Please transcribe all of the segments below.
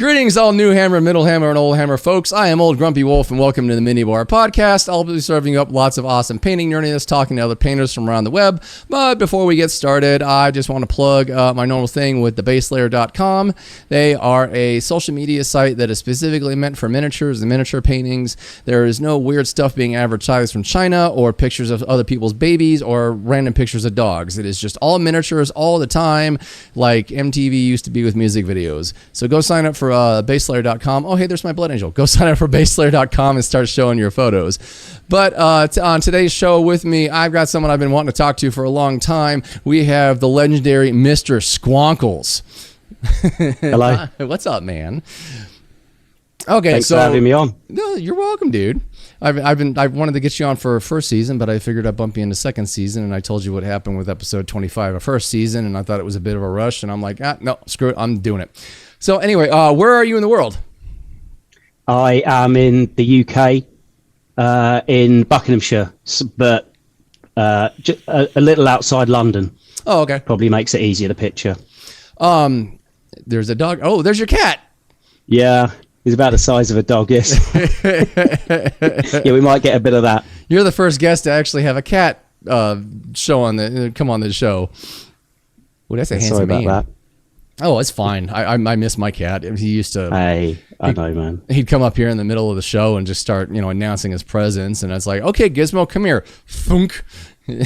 Greetings, all new hammer, middle hammer, and old hammer folks. I am Old Grumpy Wolf, and welcome to the Mini Bar Podcast. I'll be serving you up lots of awesome painting nerdiness, talking to other painters from around the web. But before we get started, I just want to plug my normal thing with thebaselayer.com. They are a social media site that is specifically meant for miniatures and miniature paintings. There is no weird stuff being advertised from China or pictures of other people's babies or random pictures of dogs. It is just all miniatures all the time, like MTV used to be with music videos. So go sign up for baselayer.com. Oh, hey, there's my blood angel. Go sign up for baselayer.com and start showing your photos. But on today's show with me, I've got someone I've been wanting to talk to for a long time. We have the legendary Mr. Squonkles. Hello. What's up, man? Okay, thanks for having me on. No, you're welcome, dude. I wanted to get you on for first season, but I figured I'd bump you into second season, and I told you what happened with episode 25 of first season, and I thought it was a bit of a rush, and I'm like, no, screw it, I'm doing it. So anyway, where are you in the world? I am in the UK, in Buckinghamshire, but just a little outside London. Oh, okay. Probably makes it easier to picture. There's a dog. Oh, there's your cat. Yeah, he's about the size of a dog, yes. Yeah, we might get a bit of that. You're the first guest to actually have a cat come on the show. Well, that's a handsome Sorry about man. that. Oh, it's fine. I miss my cat. He used to. Hey, I know, man. He'd come up here in the middle of the show and just start, announcing his presence, and it's like, okay, Gizmo, come here, thunk. Yeah.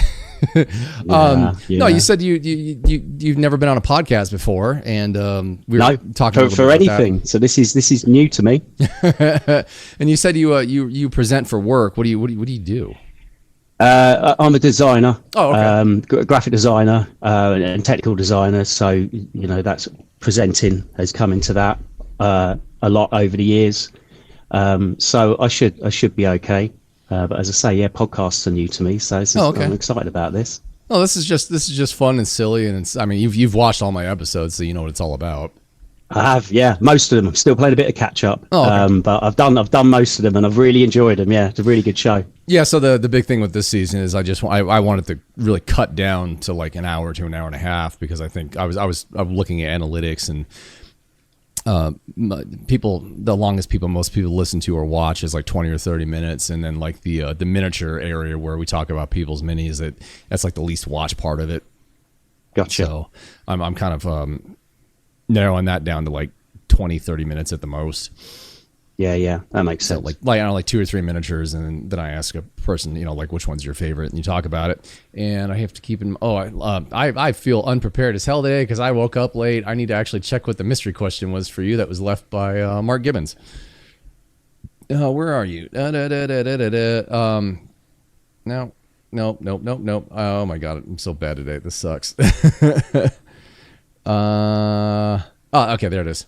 No, you said you've never been on a podcast before, and we were talking for anything. That. So this is new to me. And you said you present for work. What do you do? I'm a designer. Oh, okay. Graphic designer and technical designer. So that's presenting has come into that a lot over the years. So I should be okay. But as I say, yeah, podcasts are new to me, so I'm excited about this. Oh, this is just fun and silly, and you've watched all my episodes, so you know what it's all about. I have, yeah, most of them. I'm still playing a bit of catch up, okay. But I've done most of them, and I've really enjoyed them. Yeah, it's a really good show. Yeah, so the big thing with this season is I wanted to really cut down to like an hour to an hour and a half, because I think I was looking at analytics, and the longest most people listen to or watch is like 20 or 30 minutes, and then like the miniature area where we talk about people's minis, that's like the least watched part of it. Gotcha. So I'm kind of narrowing that down to like 20-30 minutes at the most. Yeah, that makes sense. So like 2 or 3 miniatures, and then I ask a person, like, which one's your favorite, and you talk about it. And I have to keep in. I feel unprepared as hell today because I woke up late. I need to actually check what the mystery question was for you that was left by Mark Gibbons. Where are you? No. Oh my god, I'm so bad today. This sucks. Okay, there it is.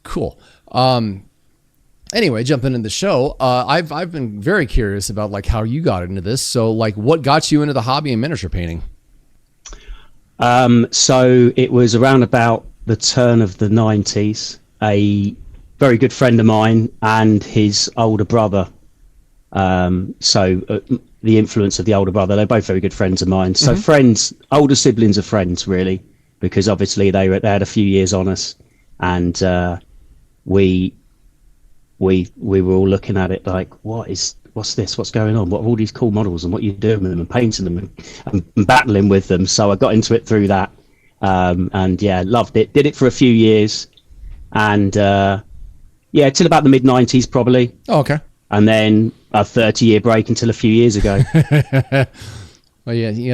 Cool. Anyway, jumping into the show, I've been very curious about like how you got into this. So like, what got you into the hobby of miniature painting? So it was around about the turn of the 90s. A very good friend of mine and his older brother. The influence of the older brother, they're both very good friends of mine. So friends, older siblings of friends, really, because obviously they had a few years on us, and we were all looking at it like, what's this? What's going on? What are all these cool models, and what are you doing with them, and painting them and battling with them? So I got into it through that, and yeah, loved it. Did it for a few years, and till about the mid 90s probably. Oh, okay. And then a 30-year break until a few years ago. Well, yeah, you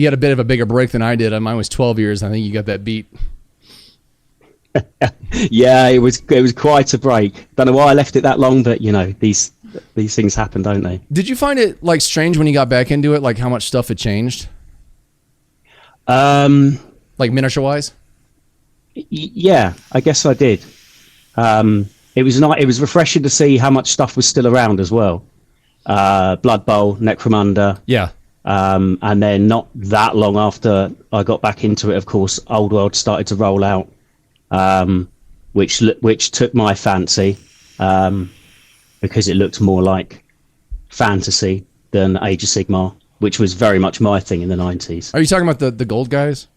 had a bit of a bigger break than I did. Mine was 12 years. I think you got that beat. Yeah, it was quite a break. Don't know why I left it that long, but these things happen, don't they? Did you find it like strange when you got back into it, like how much stuff had changed? Like miniature wise? Yeah, I guess I did. It was refreshing to see how much stuff was still around as well. Blood Bowl, Necromunda. Yeah. And then not that long after I got back into it, of course, Old World started to roll out, which took my fancy, because it looked more like fantasy than Age of Sigmar, which was very much my thing in the 90s. Are you talking about the gold guys?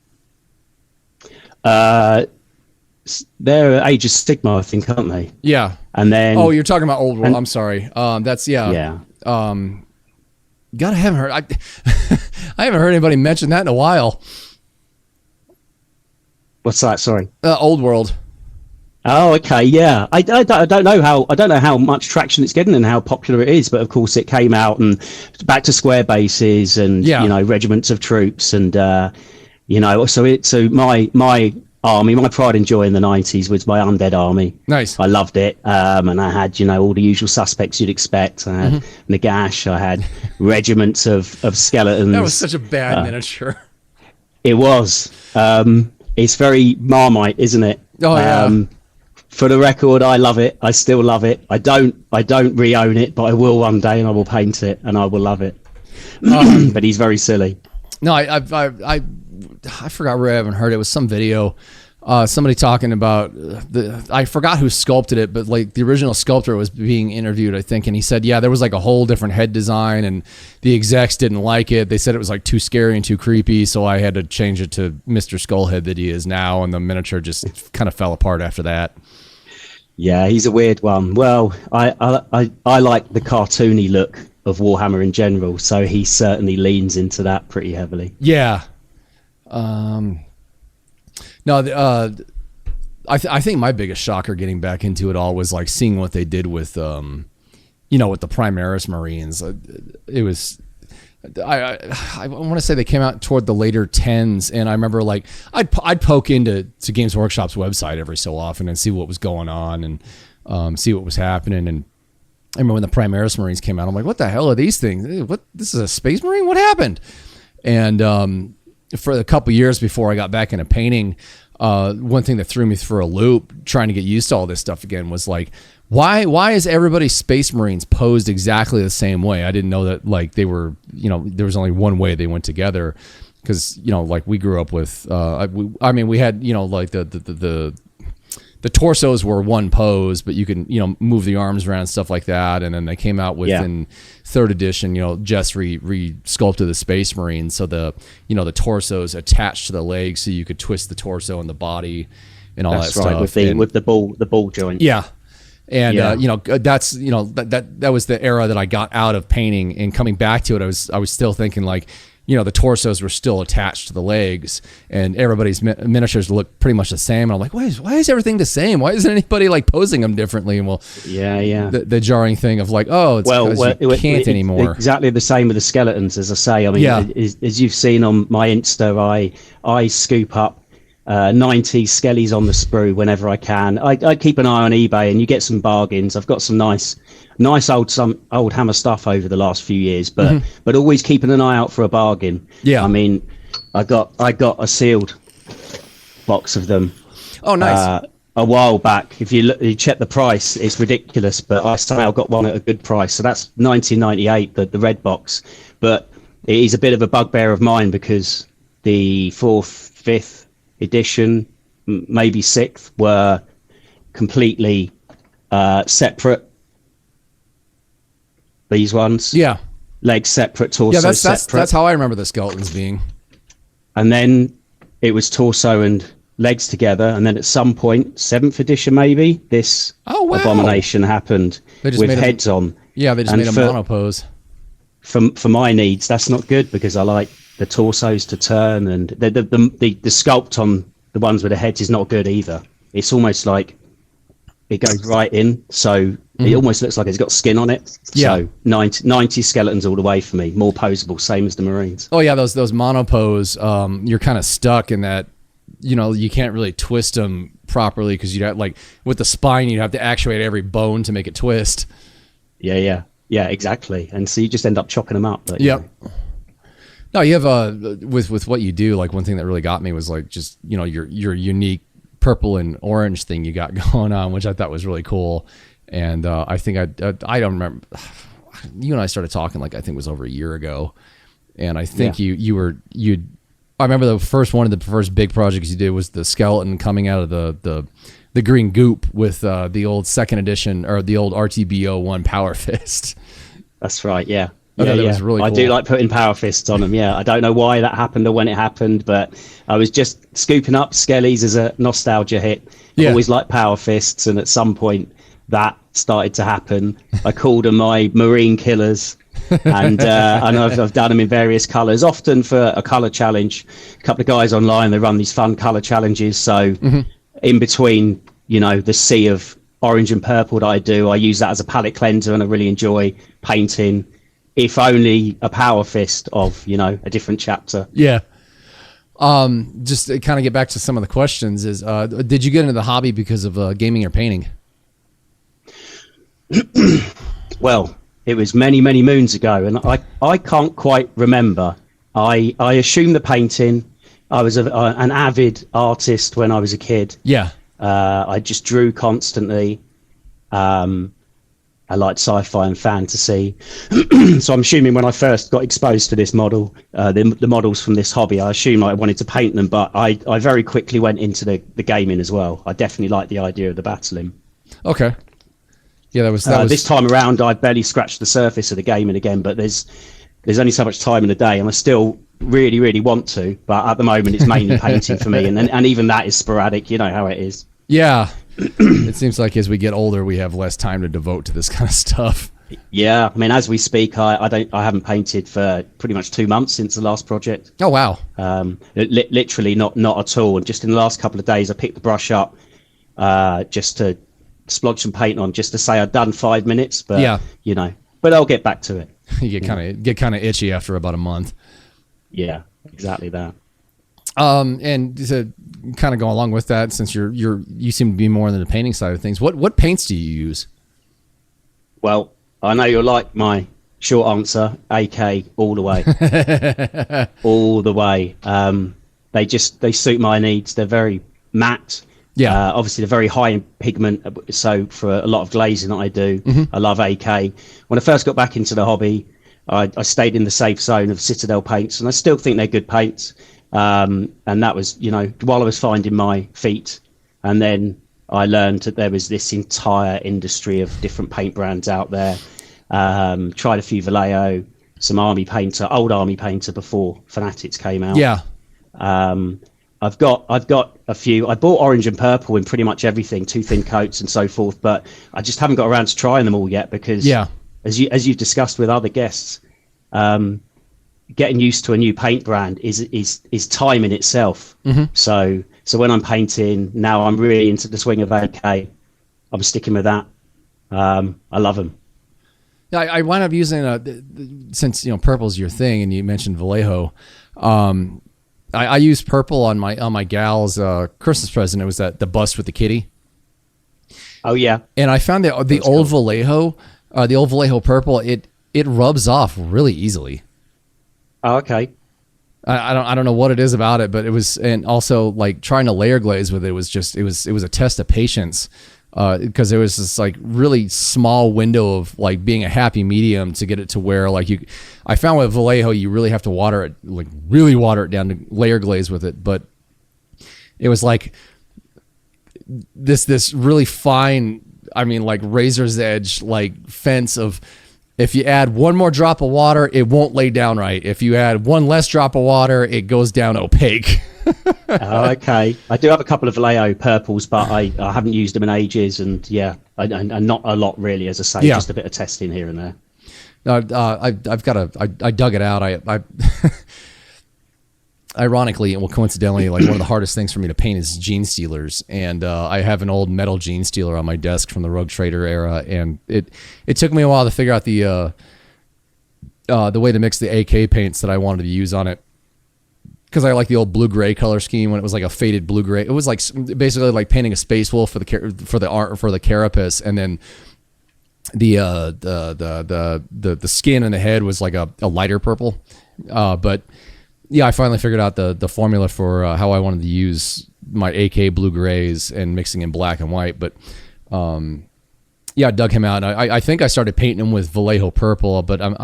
they're Age of Sigma, I think, aren't they? Yeah. And then you're talking about Old World. I'm sorry. That's yeah. God, I haven't heard. I haven't heard anybody mention that in a while. What's that? Sorry. Old World. Oh, okay, yeah. I don't know how much traction it's getting and how popular it is, but of course it came out and back to square bases and regiments of troops and so my army, my pride and joy in the 90s was my undead army. Nice. I loved it, and I had all the usual suspects you'd expect. I had Nagash, I had regiments of skeletons. That was such a bad miniature. It was. It's very Marmite, isn't it? Oh yeah. For the record, I love it. I still love it. I don't re-own it, but I will one day, and I will paint it, and I will love it. But he's very silly. No, I forgot where I haven't heard it. It was some video, somebody talking about I forgot who sculpted it, but like the original sculptor was being interviewed, I think, and he said, yeah, there was like a whole different head design, and the execs didn't like it. They said it was like too scary and too creepy, so I had to change it to Mr. Skullhead that he is now, and the miniature just kind of fell apart after that. Yeah, he's a weird one. Well, I like the cartoony look of Warhammer in general, so he certainly leans into that pretty heavily. Yeah. No, I think my biggest shocker getting back into it all was like seeing what they did with, with the Primaris Marines. It was, I want to say they came out toward the later 10s, and I remember like I'd poke into Games Workshop's website every so often and see what was going on and see what was happening. And I remember when the Primaris Marines came out, I'm like, what the hell are these things? What? This is a Space Marine? What happened? And for a couple years before I got back into painting, one thing that threw me through a loop trying to get used to all this stuff again was like, why is everybody Space Marines posed exactly the same way? I didn't know that like they were, there was only one way they went together, because like we grew up with we had like the torsos were one pose, but you can move the arms around, stuff like that. And then they came out with in third edition, Jess re-sculpted the Space Marine, so the the torsos attached to the legs, so you could twist the torso and the body and all that stuff. With the ball joint. Yeah. And that's that was the era that I got out of painting, and coming back to it, I was still thinking like, the torsos were still attached to the legs, and everybody's miniatures look pretty much the same. And I'm like, why is everything the same? Why isn't anybody like posing them differently? And the jarring thing of like, you can't anymore. Exactly the same with the skeletons, as I say. I mean, as you've seen on my Insta, I scoop up 90 skellies on the sprue whenever I can. I keep an eye on eBay, and you get some bargains. I've got some nice old Hammer stuff over the last few years, but always keeping an eye out for a bargain. Yeah, I mean, I got a sealed box of them. Oh, nice. A while back. If you check the price, it's ridiculous, but I somehow got one at a good price. So that's 1998, the red box. But it is a bit of a bugbear of mine, because the 4th, 5th edition, maybe 6th, were completely separate. These ones, legs separate, torso separate. That's how I remember the skeletons being. And then it was torso and legs together, and then at some point, 7th edition maybe, this abomination happened with heads on. Yeah, they just made a monopose. For my needs, that's not good, because I like the torsos to turn, and the sculpt on the ones with the heads is not good either. It's almost like it goes right in, so it almost looks like it's got skin on it. Yeah. So 90 skeletons all the way for me, more poseable, same as the Marines. Oh yeah, those monopose, you're kind of stuck in that, you can't really twist them properly, because you'd have, like with the spine, you'd have to actuate every bone to make it twist. Yeah, exactly. And so you just end up chopping them up. But, No, you have with what you do, like one thing that really got me was like just your unique purple and orange thing you got going on, which I thought was really cool. And I think I don't remember, you and I started talking like I think it was over a year ago, and I think I remember the first one of the first big projects you did was the skeleton coming out of the green goop with the old 2nd edition, or the old RTB01 Power Fist. That's right, yeah. I thought that was really cool. I do like putting power fists on them. Yeah, I don't know why that happened or when it happened, but I was just scooping up skellies as a nostalgia hit. I always liked power fists, and at some point that started to happen. I called them my marine killers, and I've done them in various colours, often for a colour challenge. A couple of guys online, they run these fun colour challenges. So in between, the sea of orange and purple that I do, I use that as a palette cleanser, and I really enjoy painting, if only a power fist of, a different chapter. Yeah. Just to kind of get back to some of the questions is, did you get into the hobby because of gaming or painting? Well, it was many, many moons ago, and I can't quite remember. I assume the painting. I was an avid artist when I was a kid. Yeah. I just drew constantly. I liked sci-fi and fantasy. So I'm assuming when I first got exposed to this model, the models from this hobby, I assumed I wanted to paint them, but I very quickly went into the gaming as well. I definitely liked the idea of the battling. Okay. Yeah, that was this time around. I barely scratched the surface of the gaming again, but there's only so much time in the day, and I still really, really want to. But at the moment, it's mainly painting for me, and even that is sporadic. You know how it is. Yeah, it seems like as we get older, we have less time to devote to this kind of stuff. Yeah, I mean, as we speak, I haven't painted for pretty much 2 months since the last project. Oh wow! Literally not at all. And just in the last couple of days, I picked the brush up just to splodge some paint on, just to say I'd done 5 minutes. But yeah, but I'll get back to it. You get kind of itchy after about a month. Yeah, exactly that. And to kind of go along with that, since you seem to be more on the painting side of things, what paints do you use? Well, I know you'll like my short answer, AK all the way. All the way. They suit my needs. They're very matte. Yeah. Obviously, they're very high in pigment. So for a lot of glazing that I do, I love AK. When I first got back into the hobby, I stayed in the safe zone of Citadel paints, and I still think they're good paints. And that was, while I was finding my feet, and then I learned that there was this entire industry of different paint brands out there. Tried a few Vallejo, some old army painter before Fanatics came out. Yeah. I've got a few. I bought orange and purple in pretty much everything, 2 thin coats and so forth, but I just haven't got around to trying them all yet because, as you've discussed with other guests, getting used to a new paint brand is time in itself. So when I'm painting now, I'm really into the swing of AK. I'm sticking with that. I love them. Yeah, I wound up using since purple's your thing, and you mentioned Vallejo. I used purple on my gal's Christmas present. It was the bust with the kitty. Oh yeah. And I found that the old Vallejo purple, it rubs off really easily. Oh, okay. I don't know what it is about it, but it was, and also like trying to layer glaze with it was a test of patience, because there was this like really small window of like being a happy medium to get it to where I found with Vallejo you really have to water it down to layer glaze with it, but it was like this really fine, I mean like razor's edge like fence of, if you add one more drop of water, it won't lay down right. If you add one less drop of water, it goes down opaque. Okay. I do have a couple of Vallejo purples, but I haven't used them in ages. And and not a lot really, as I say, just a bit of testing here and there. I dug it out. I ironically, well, coincidentally, like one of the hardest things for me to paint is gene stealers, and I have an old metal gene stealer on my desk from the Rogue Trader era, and it took me a while to figure out the way to mix the AK paints that I wanted to use on it, because I like the old blue-gray color scheme when it was like a faded blue-gray. It was like basically like painting a space wolf for the carapace, and then the skin and the head was like a lighter purple, but. Yeah, I finally figured out the formula for how I wanted to use my AK blue grays and mixing in black and white. But I dug him out. I think I started painting him with Vallejo purple, but I'm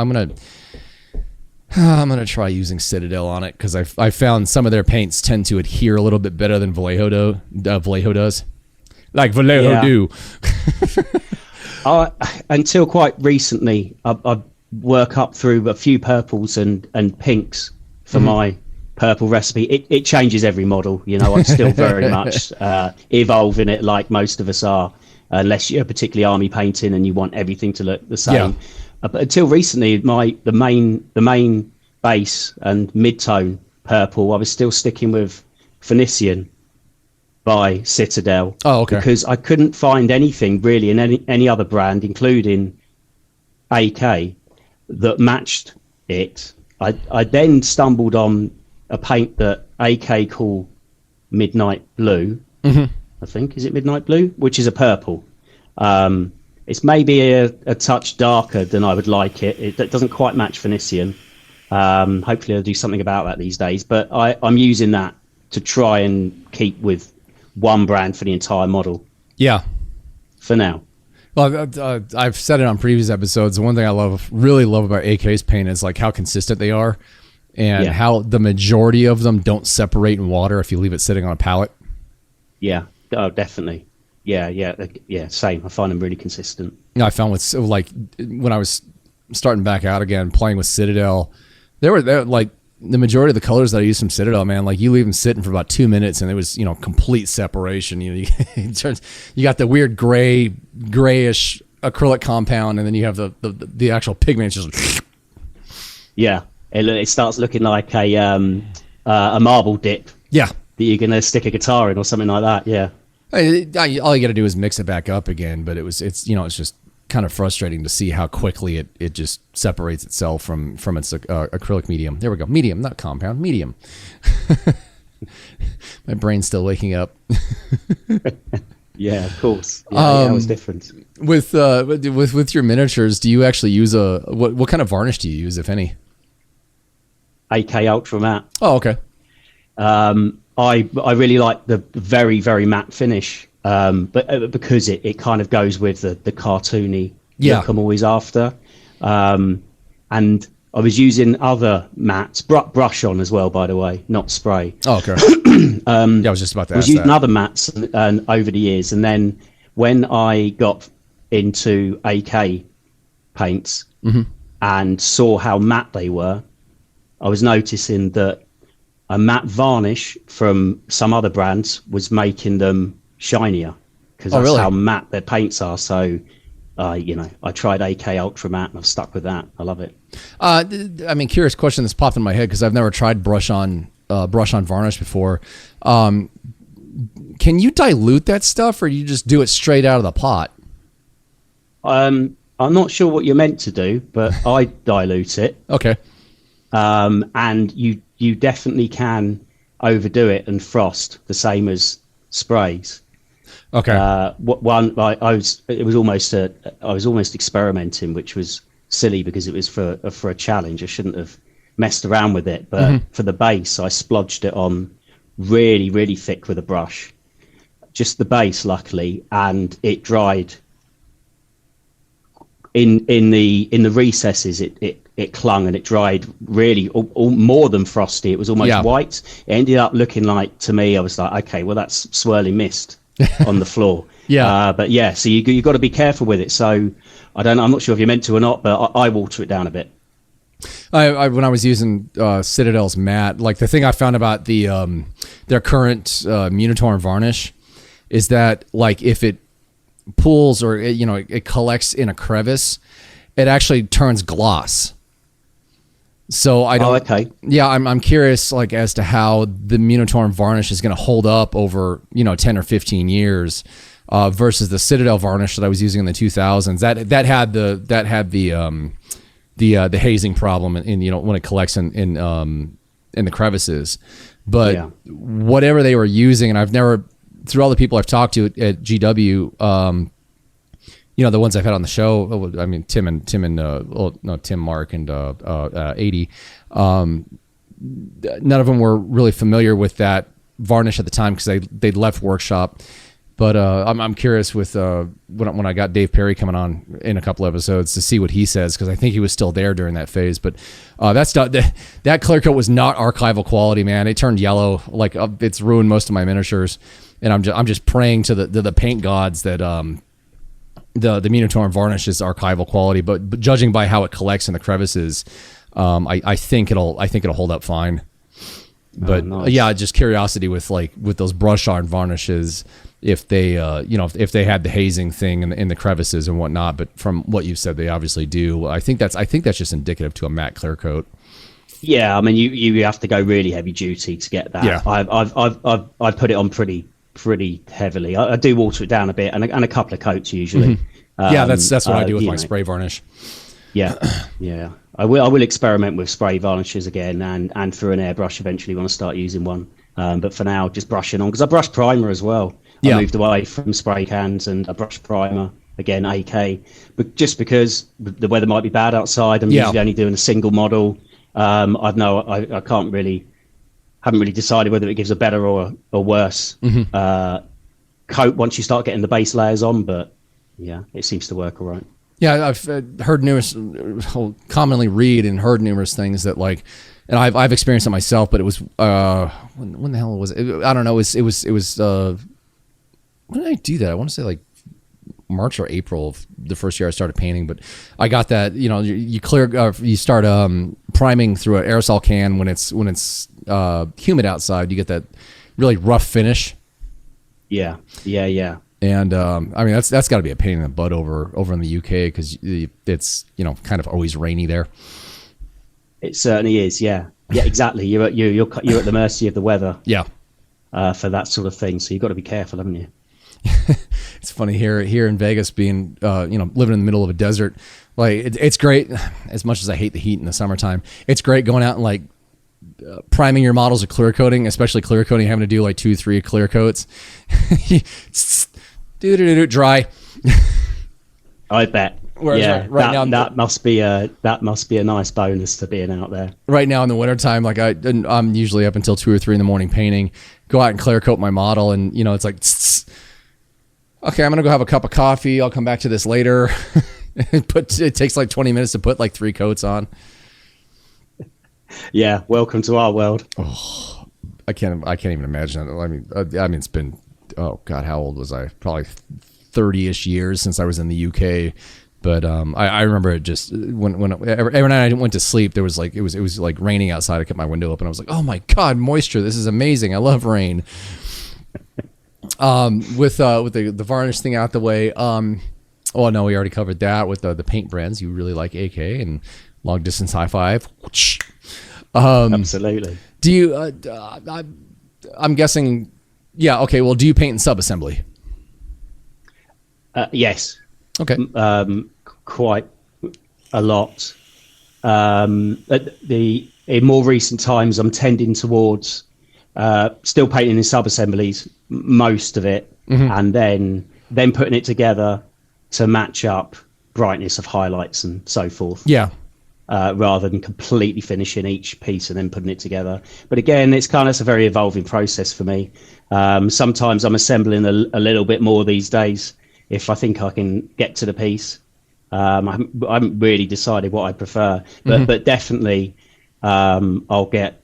gonna try using Citadel on it because I found some of their paints tend to adhere a little bit better than Vallejo does, like Vallejo do. Until quite recently, work up through a few purples and pinks for my purple recipe. It changes every model. You know, I'm still very much evolving it like most of us are, unless you're particularly army painting and you want everything to look the same. Yeah. But until recently, the main base and mid-tone purple, I was still sticking with Phoenician by Citadel. Oh, okay. Because I couldn't find anything really in any other brand, including AK, that matched it. I then stumbled on a paint that AK call Midnight Blue. I think, is it Midnight Blue, which is a purple. It's maybe a touch darker than I would like it. It doesn't quite match Phoenician. Hopefully I'll do something about that these days, but I'm using that to try and keep with one brand for the entire model. Yeah. For now. Well, I've said it on previous episodes. The one thing I really love about AK's paint is like how consistent they are, and how the majority of them don't separate in water if you leave it sitting on a pallet. Yeah. Oh, definitely. Yeah. Same. I find them really consistent. You know, I found with like when I was starting back out again, playing with Citadel, they were like the majority of the colors that I used from Citadel, man. Like you leave them sitting for about 2 minutes, and it was complete separation. You got the weird grayish acrylic compound, and then you have the actual pigment just. Yeah, it starts looking like a marble dip. Yeah. That you're gonna stick a guitar in or something like that. Yeah. All you got to do is mix it back up again, but it's just kind of frustrating to see how quickly it just separates itself from its acrylic medium. There we go, medium, not compound, medium. My brain's still waking up. Yeah, of course. Yeah, that was different. With your miniatures, do you actually use what kind of varnish do you use, if any? AK Ultra Matte. Oh, okay. I really like the very, very matte finish, but because it kind of goes with the cartoony look I'm always after. And I was using other mattes, brush on as well, by the way, not spray. Oh, okay. I was just about to ask that. I was using other mattes and over the years, and then when I got into AK paints and saw how matte they were, I was noticing that a matte varnish from some other brands was making them shinier, because that's how matte their paints are. So, I tried AK Ultra Matte and I've stuck with that. I love it. I mean, curious question that's popped in my head because I've never tried brush on varnish before. Can you dilute that stuff, or do you just do it straight out of the pot? I'm not sure what you're meant to do, but I dilute it. Okay. And you definitely can overdo it and frost the same as sprays. Okay. I was almost experimenting, which was silly because it was for a challenge. I shouldn't have messed around with it, but for the base, I splodged it on really, really thick with a brush, just the base, luckily, and it dried. In the recesses, it clung and it dried really more than frosty. It was almost white. It ended up looking like, to me, I was like, okay, well, that's swirling mist on the floor. But yeah, so you got to be careful with it. So I'm not sure if you're meant to or not, but I water it down a bit. When I was using Citadel's matte, like the thing I found about their current Munitorm varnish is that, like, if it pools or it collects in a crevice, it actually turns gloss. So I don't. Oh, okay. Yeah, I'm curious, like, as to how the Munitorm varnish is going to hold up over 10 or 15 years, versus the Citadel varnish that I was using in the 2000s. That had the hazing problem in when it collects in the crevices. But whatever they were using, and I've never, through all the people I've talked to at GW, the ones I've had on the show, I mean, Tim, Mark, and 80. None of them were really familiar with that varnish at the time because they'd left workshop. But I'm curious with when I got Dave Perry coming on in a couple episodes to see what he says, because I think he was still there during that phase. But that clear coat was not archival quality, man. It turned yellow, like it's ruined most of my miniatures, and I'm just praying to the paint gods that the Minotaur varnish is archival quality, but judging by how it collects in the crevices, I think it'll hold up fine. But nice. yeah, just curiosity with those brush iron varnishes, if they if they had the hazing thing in the crevices and whatnot. But from what you've said, they obviously do. I think that's just indicative to a matte clear coat. Yeah, I mean, you have to go really heavy duty to get that. Yeah. I've put it on pretty heavily. I do water it down a bit and a couple of coats usually. Yeah, that's what I do with my spray varnish. Yeah, yeah. I will experiment with spray varnishes again and through an airbrush eventually when I start using one. But for now, just brushing on, because I brush primer as well. Yeah. I moved away from spray cans and I brush primer again, AK. But just because the weather might be bad outside, I'm usually only doing a single model. I haven't really decided whether it gives a better or worse coat once you start getting the base layers on. But yeah, it seems to work all right. Yeah, I've heard commonly read and heard numerous things that and I've experienced it myself. But it was when the hell was it? I don't know. It was when did I do that? I want to say March or April of the first year I started painting. But I got that you start priming through an aerosol can when it's humid outside. You get that really rough finish. Yeah. And I mean that's got to be a pain in the butt over in the UK because it's kind of always rainy there. It certainly is. Yeah, exactly. You're at the mercy of the weather. Yeah. For that sort of thing, so you've got to be careful, haven't you? It's funny here in Vegas, being living in the middle of a desert. It's great. As much as I hate the heat in the summertime, it's great going out and priming your models with clear coating, especially clear coating, having to do 2-3 clear coats. Dry. I bet. Whereas right now that must be a nice bonus to being out there. Right now in the wintertime, I'm usually up until 2 or 3 in the morning painting. Go out and clear coat my model, and it's like, okay, I'm gonna go have a cup of coffee. I'll come back to this later. It takes 20 minutes to put 3 coats on. Yeah, welcome to our world. Oh, I can't even imagine it. I mean, it's been, oh God, how old was I? Probably 30-ish years since I was in the UK. But I remember it just when every night I went to sleep, there was it was raining outside. I kept my window open. I was like, oh my God, moisture! This is amazing. I love rain. With the varnish thing out the way. Oh no, we already covered that with the paint brands. You really like AK and Long Distance High Five. Absolutely. Do you? I'm guessing. Yeah. Okay. Well, do you paint in sub-assembly? Yes. Okay. Quite a lot. In more recent times, I'm tending towards still painting in sub-assemblies, most of it, and then putting it together to match up brightness of highlights and so forth. Yeah. Rather than completely finishing each piece and then putting it together. But again, it's a very evolving process for me. Sometimes I'm assembling a little bit more these days if I think I can get to the piece. I haven't really decided what I prefer, but definitely I'll get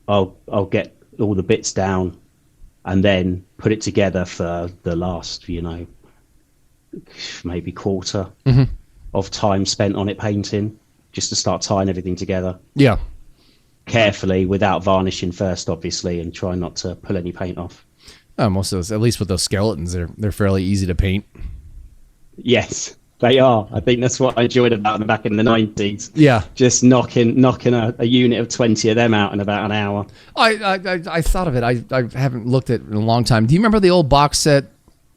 all the bits down and then put it together for the last maybe quarter of time spent on it painting, just to start tying everything together. Yeah. Carefully, without varnishing first, obviously, and try not to pull any paint off. Most of those, at least with those skeletons, they're fairly easy to paint. Yes, they are. I think that's what I enjoyed about them back in the 90s. Yeah. Just knocking a unit of 20 of them out in about an hour. I thought of it. I haven't looked at it in a long time. Do you remember the old box set?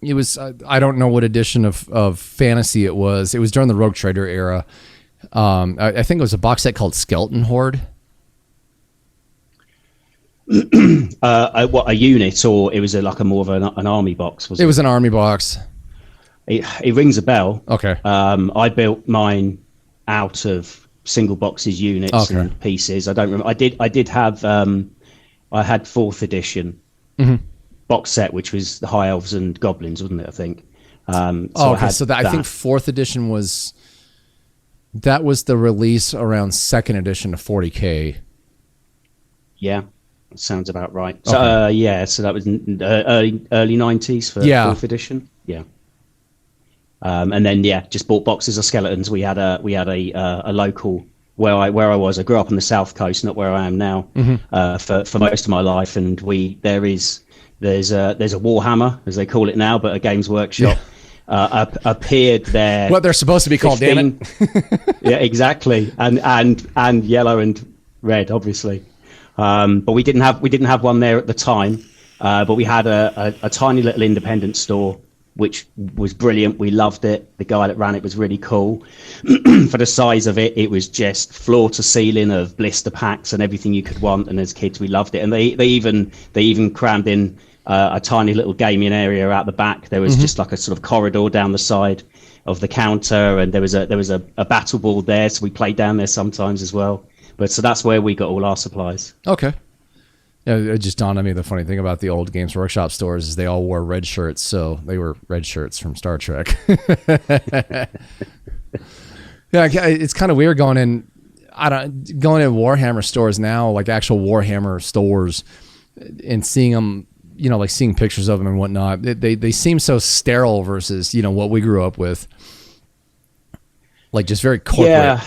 It was, I don't know what edition of Fantasy it was. It was during the Rogue Trader era. I think it was a box set called Skeleton Horde. What, a unit, or it was a more of an army box? Was it? It was an army box. It rings a bell. Okay. I built mine out of single boxes, units, and pieces. I don't remember. I did have. I had 4th edition box set, which was the High Elves and Goblins, wasn't it? I think. So I think 4th edition was. That was the release around 2nd edition of 40K. Yeah. Sounds about right. So so that was early 90s for 4th edition. Yeah. And then just bought boxes of skeletons. We had a local where I was. I grew up on the south coast, not where I am now, for most of my life. And there's a Warhammer, as they call it now, but a Games Workshop appeared there. What they're supposed to be called, damn it. Yeah, exactly. And yellow and red, obviously. But we didn't have one there at the time. But we had a tiny little independent store, which was brilliant. We loved it. The guy that ran it was really cool. For the size of it, it was just floor to ceiling of blister packs and everything you could want. And as kids, we loved it. And they even crammed in a tiny little gaming area out the back. There was just like a sort of corridor down the side of the counter, and there was a battle board there, so we played down there sometimes as well. But so that's where we got all our supplies. Okay. Yeah, it just dawned on me the funny thing about the old Games Workshop stores is they all wore red shirts, so they were red shirts from Star Trek. Yeah, it's kind of weird going in Warhammer stores now, like actual Warhammer stores, and seeing them, like seeing pictures of them and whatnot. They seem so sterile versus what we grew up with, like just very corporate.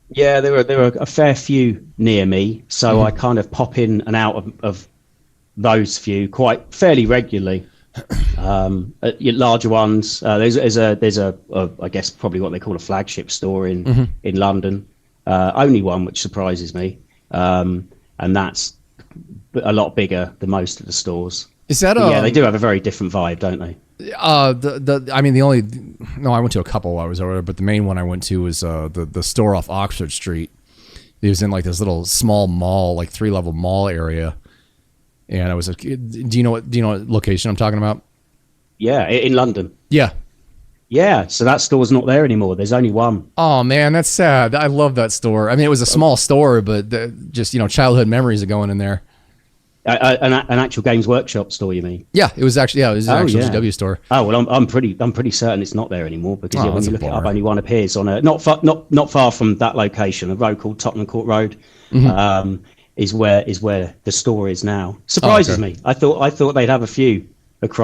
Yeah, there were a fair few near me, so I kind of pop in and out of those few quite fairly regularly. Larger ones. There's a I guess probably what they call a flagship store in London. Only one, which surprises me, and that's a lot bigger than most of the stores. Is that they do have a very different vibe, don't they? I went to a couple while I was over there, but the main one I went to was the store off Oxford Street. It was in like this little small mall, like 3-level mall area. And I was do you know what location I'm talking about? Yeah, in London. Yeah. Yeah, so that store's not there anymore. There's only one. Oh man, that's sad. I love that store. I mean, it was a small store, but just childhood memories of going in there. An actual Games Workshop store, you mean? Yeah, it was actually an actual GW store. Oh well, I'm pretty certain it's not there anymore because when you look it up, only one appears on not far from that location, a road called Tottenham Court Road, is where the store is now. Surprises me. I thought they'd have a few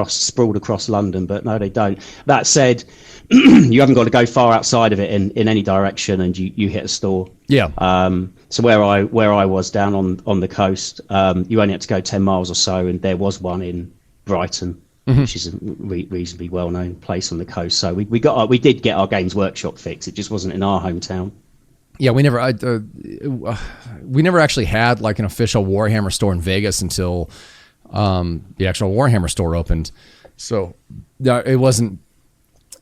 sprawled across London, but no, they don't. That said, you haven't got to go far outside of it in any direction, and you hit a store. Yeah. So where I was down on the coast, you only had to go 10 miles or so, and there was one in Brighton, which is a reasonably well-known place on the coast. So we did get our Games Workshop fix. It just wasn't in our hometown. Yeah, we never actually had like an official Warhammer store in Vegas until the actual Warhammer store opened. So it wasn't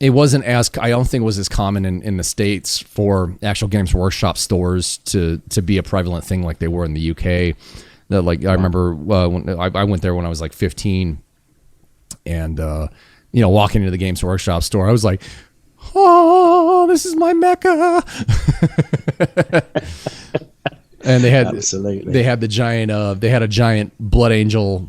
as, I don't think it was as common in the States for actual Games Workshop stores to be a prevalent thing like they were in the UK. That, like, I remember when I went there when I was like 15, and walking into the Games Workshop store, I was like, oh, this is my mecca. And they had a giant Blood Angel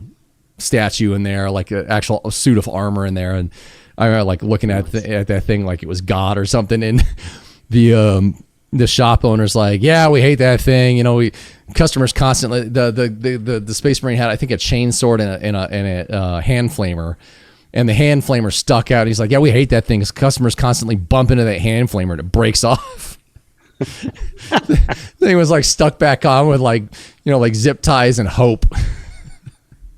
statue in there, like an actual suit of armor in there, and I remember like looking at that thing like it was God or something, and the shop owner's like, yeah, we hate that thing, customers constantly, the Space Marine had, I think, a chain sword and a hand flamer, and the hand flamer stuck out. He's like, yeah, we hate that thing because customers constantly bump into that hand flamer and it breaks off. The thing was like stuck back on with like zip ties and hope.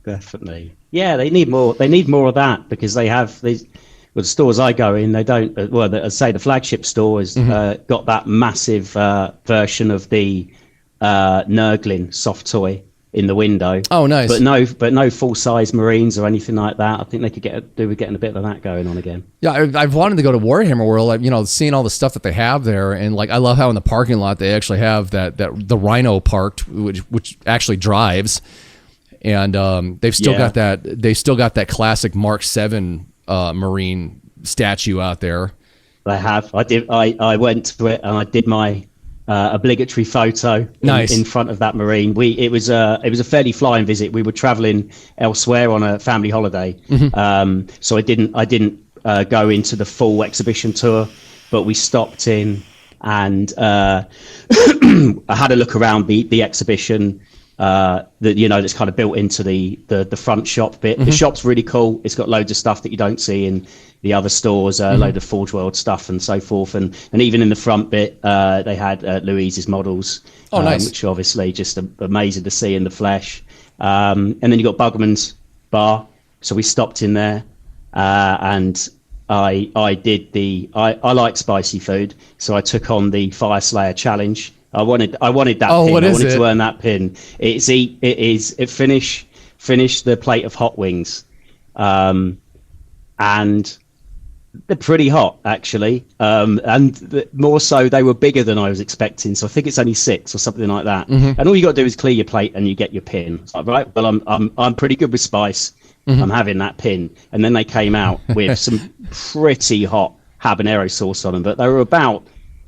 Definitely. Yeah, they need more of that, because they have these. Well, the stores I go in, they don't. I'd say the flagship store has got that massive version of the Nurglin soft toy in the window. Oh, nice. But no full size Marines or anything like that. I think they could do with getting a bit of that going on again. Yeah, I've wanted to go to Warhammer World. Seeing all the stuff that they have there, and like I love how in the parking lot they actually have that the Rhino parked, which actually drives. And they've still got that. They still got that classic Mark 7 Marine statue out there. They have. I went to it and I did my obligatory photo in front of that Marine. It was a fairly flying visit. We were traveling elsewhere on a family holiday, so I didn't go into the full exhibition tour, but we stopped in and I had a look around the exhibition. that's kind of built into the front shop bit. The shop's really cool. It's got loads of stuff that you don't see in the other stores, a load of Forge World stuff and so forth. And even in the front bit, they had Louise's models, nice. which are obviously just amazing to see in the flesh. And then you got Bugman's bar. So we stopped in there, and I like spicy food, so I took on the Fire Slayer challenge. I wanted that pin. I wanted to earn that pin. It finish the plate of hot wings, and they're pretty hot actually. And more so, they were bigger than I was expecting. So I think it's only 6 or something like that. And all you got to do is clear your plate and you get your pin. It's like, right, well, I'm pretty good with spice. I'm having that pin. And then they came out with some pretty hot habanero sauce on them, but they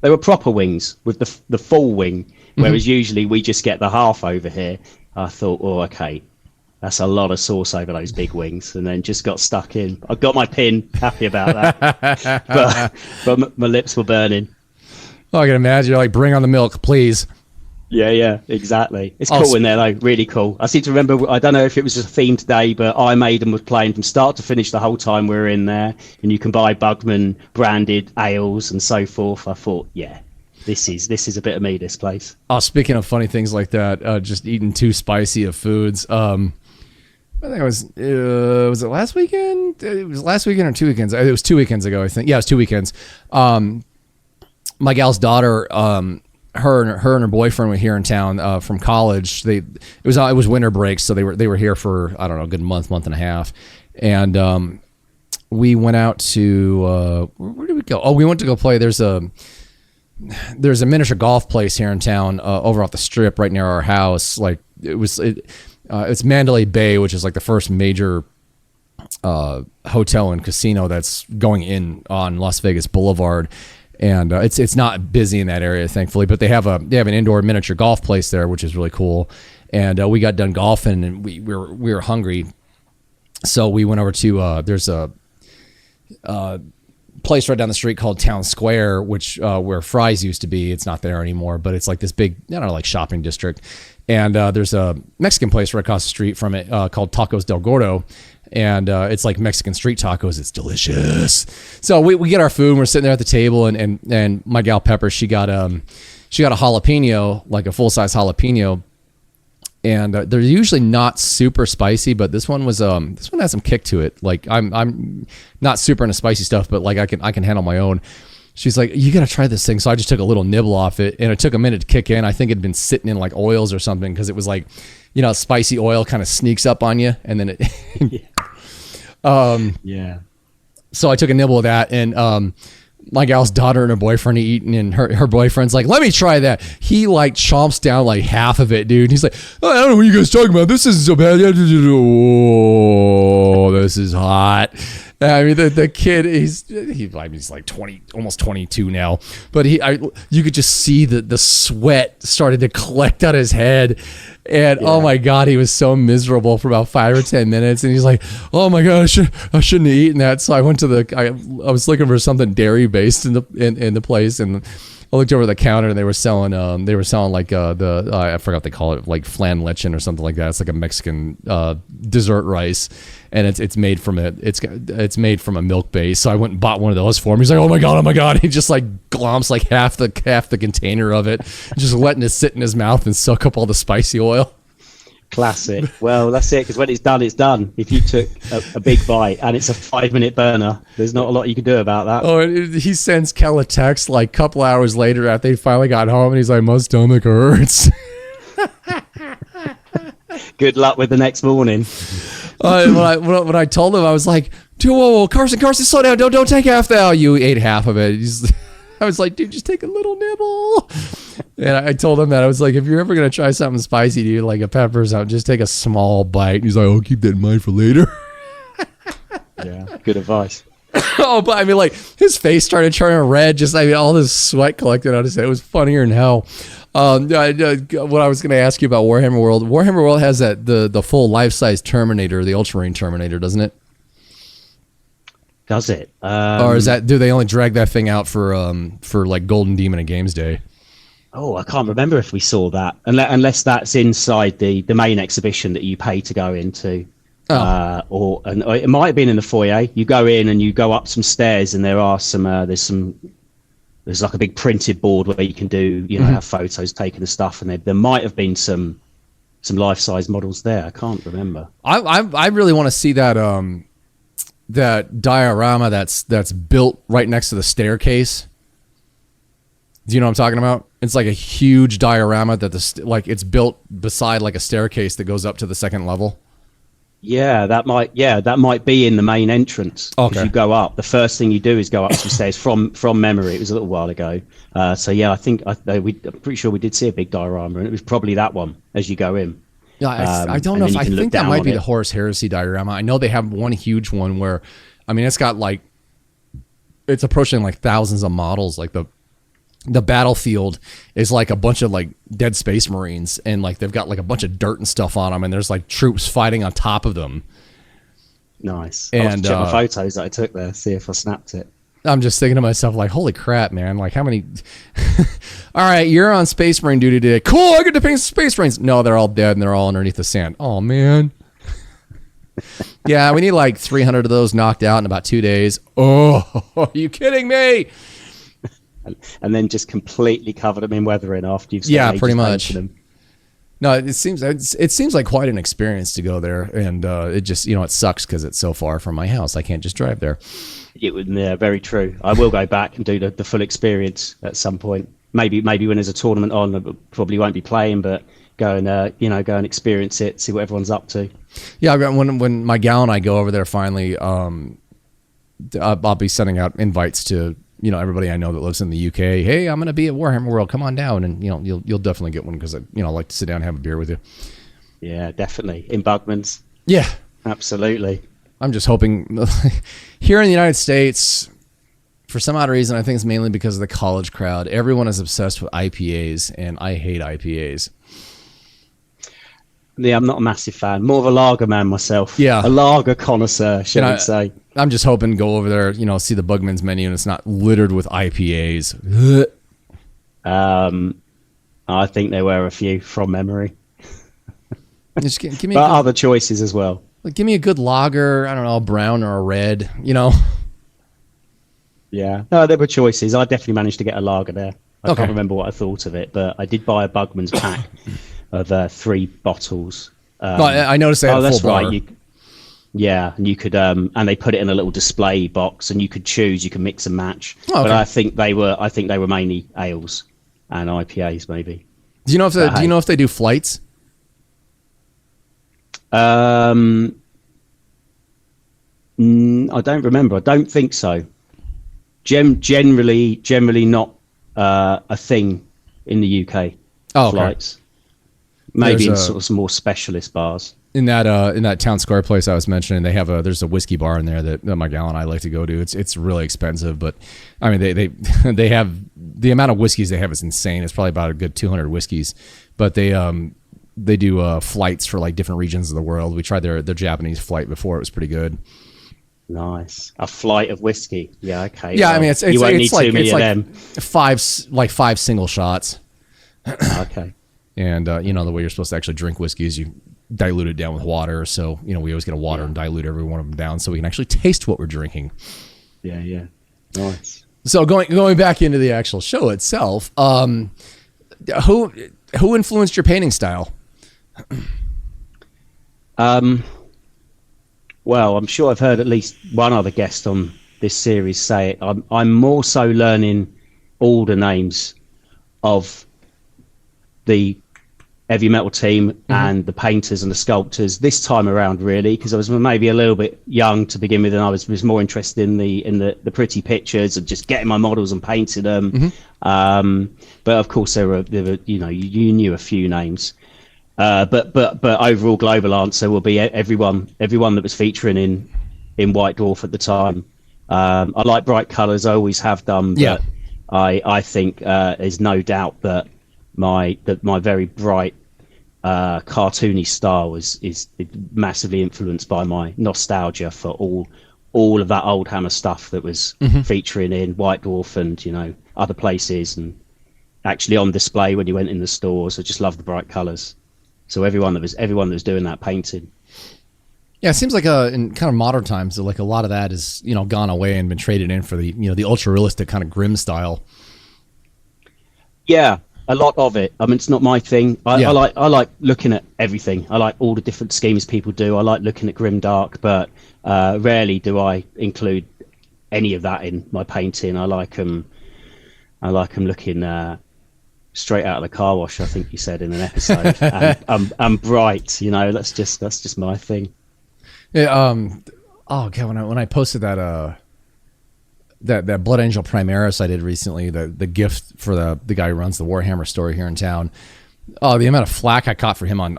were proper wings with the full wing, whereas usually we just get the half over here. I thought, oh, okay, that's a lot of sauce over those big wings, and then just got stuck in. I got my pin, happy about that, but my lips were burning. Oh, I can imagine. You're like, bring on the milk, please. Yeah, exactly. It's cool in there though, really cool. I seem to remember, I don't know if it was just a themed day, but I Made 'em was playing from start to finish the whole time we were in there, and you can buy Bugman branded ales and so forth. I thought, yeah, this is a bit of me, this place. Oh, speaking of funny things like that, just eating too spicy of foods. I think it was it last weekend? It was last weekend or 2 weekends? It was 2 weekends ago, I think. Yeah, it was 2 weekends. My gal's daughter, her and her boyfriend were here in town from college. It was winter break, so they were here for, I don't know, a good month and a half. And we went out to where did we go? Oh, we went to go play. There's a miniature golf place here in town over off the strip right near our house. Like it's Mandalay Bay, which is like the first major hotel and casino that's going in on Las Vegas Boulevard. And it's not busy in that area, thankfully, but they have an indoor miniature golf place there, which is really cool. And we got done golfing, and we were hungry, so we went over to there's a place right down the street called Town Square, which where Fry's used to be. It's not there anymore, but it's like this big, I don't know, like shopping district. And there's a Mexican place right across the street from it called Tacos del Gordo. And it's like Mexican street tacos. It's delicious. So we get our food, and we're sitting there at the table, and my gal Pepper, she got a jalapeno, like a full-size jalapeno, and they're usually not super spicy, but this one has some kick to it. Like I'm not super into spicy stuff, but like I can handle my own. She's like, you gotta try this thing. So I just took a little nibble off it, and it took a minute to kick in. I think it'd been sitting in like oils or something, because it was like, spicy oil kind of sneaks up on you, and then it. Yeah. So I took a nibble of that, and my gal's daughter and her boyfriend are eating, and her boyfriend's like, let me try that. He like chomps down like half of it, dude. He's like, oh, I don't know what you guys talking about. This isn't so bad. Oh, this is hot. I mean, the kid, he's like 20, almost 22 now, but you could just see the sweat started to collect on his head. And oh my God, he was so miserable for about 5 or 10 minutes. And he's like, oh my God, I shouldn't have eaten that. So I went to I was looking for something dairy based in the place. And I looked over the counter, and they were selling like I forgot what they call it, like flan lechen or something like that. It's like a Mexican dessert rice, and it's made from it's made from a milk base. So I went and bought one of those for him. He's like, oh my God. He just like glomps like half the container of it, just letting it sit in his mouth and soak up all the spicy oil. Classic. Well, that's it, because when it's done, it's done. If you took a big bite and it's a 5-minute burner, there's not a lot you can do about that. Oh, he sends Kel a text like a couple hours later after they finally got home, and he's like, my stomach hurts. Good luck with the next morning. When I told him, I was like, dude, whoa, Carson, slow down. Don't take half that. Oh, you ate half of it. I was like, dude, just take a little nibble. And I told him that. I was like, if you're ever going to try something spicy, dude, like a pepper or something, just take a small bite. And he's like, I'll keep that in mind for later. Yeah, good advice. Oh, but I mean, like, his face started turning red. All this sweat collected on his head. It was funnier than hell. What I was going to ask you about Warhammer World has the full life-size Terminator, the Ultramarine Terminator, doesn't it? Does it? Or do they only drag that thing out for like Golden Demon and Games Day? Oh, I can't remember if we saw that, unless that's inside the main exhibition that you pay to go into. Or it might have been in the foyer. You go in and you go up some stairs, and there are there's like a big printed board where you can do, have photos taken of stuff, and there might have been some life-size models there. I can't remember. I really want to see that diorama that's built right next to the staircase. Do you know what I'm talking about? It's like a huge diorama that it's built beside like a staircase that goes up to the second level. Yeah, that might be in the main entrance. Okay. As you go up, the first thing you do is go up some stairs from memory. It was a little while ago. So yeah, I'm pretty sure we did see a big diorama, and it was probably that one as you go in. Yeah, I don't know if I think that might be the Horus Heresy diorama. I know they have one huge one where, I mean, it's got like, it's approaching like thousands of models. Like the battlefield is like a bunch of like dead space marines, and like they've got like a bunch of dirt and stuff on them, and there's like troops fighting on top of them. Nice. And I'll have to check my photos that I took there, see if I snapped it. I'm just thinking to myself, like, holy crap, man. Like, how many... All right, you're on Space Marine duty today. Cool, I get to paint Space Marines. No, they're all dead, and they're all underneath the sand. Oh, man. Yeah, we need like 300 of those knocked out in about 2 days. Oh, are you kidding me? And then just completely covered them in weathering after you've spent pretty much. Them. No, it seems like quite an experience to go there, and it just, it sucks because it's so far from my house. I can't just drive there. Yeah, very true. I will go back and do the full experience at some point. Maybe when there's a tournament on, I probably won't be playing, but go and experience it, see what everyone's up to. Yeah, when my gal and I go over there finally, I'll be sending out invites to everybody I know that lives in the UK. Hey, I'm going to be at Warhammer World. Come on down, and you'll definitely get one because I like to sit down and have a beer with you. Yeah, definitely in Bugman's. Yeah, absolutely. I'm just hoping here in the United States, for some odd reason, I think it's mainly because of the college crowd. Everyone is obsessed with IPAs, and I hate IPAs. Yeah, I'm not a massive fan. More of a lager man myself. Yeah. A lager connoisseur, should I say. I'm just hoping to go over there, see the Bugman's menu, and it's not littered with IPAs. I think there were a few from memory. Just give me but other choices as well. Like, give me a good lager, I don't know, a brown or a red, Yeah. No, there were choices. I definitely managed to get a lager there. I can't remember what I thought of it, but I did buy a Bugman's pack of 3 bottles. I noticed they had a full bar. Right. And you could, and they put it in a little display box, and you could choose, you can mix and match. Oh, okay. But I think they were mainly ales and IPAs, maybe. Do you know if they do flights? I don't remember. I don't think so. Generally not a thing in the UK. Oh, flights. Maybe in sort of some more specialist bars. In that town square place I was mentioning, there's a whiskey bar in there that my gal and I like to go to. It's really expensive, but I mean they have the amount of whiskeys they have is insane. It's probably about a good 200 whiskeys, but they do flights for like different regions of the world. We tried their Japanese flight before. It was pretty good. Nice. A flight of whiskey. Yeah. Okay. Yeah. Well, I mean, it's like 5 single shots. Okay. And the way you're supposed to actually drink whiskey is you dilute it down with water. So we always get a water and dilute every one of them down so we can actually taste what we're drinking. Yeah. Yeah. Nice. So going back into the actual show itself, who influenced your painting style? Well, I'm sure I've heard at least one other guest on this series say it. I'm more so learning all the names of the heavy metal team and the painters and the sculptors this time around, really, because I was maybe a little bit young to begin with, and I was more interested in the pretty pictures and just getting my models and painting them. But of course there were you knew a few names. But overall global answer will be everyone that was featuring in White Dwarf at the time. I like bright colours, I always have done, but I think there's no doubt that my very bright cartoony style is massively influenced by my nostalgia for all of that Oldhammer stuff that was featuring in White Dwarf and other places, and actually on display when you went in the stores. I just love the bright colours. So everyone that was doing that painting. Yeah, it seems like in kind of modern times, like a lot of that is, you know, gone away and been traded in for the, you know, the ultra realistic kind of grim style. Yeah, a lot of it. I mean, it's not my thing. I like looking at everything. I like all the different schemes people do. I like looking at grim dark, but rarely do I include any of that in my painting. I like them looking straight out of the car wash, I think you said in an episode, and bright. You know, that's just my thing. Yeah. Oh god, when I posted that that Blood Angel Primaris I did recently, the gift for the guy who runs the Warhammer store here in town. Oh, the amount of flack I caught for him on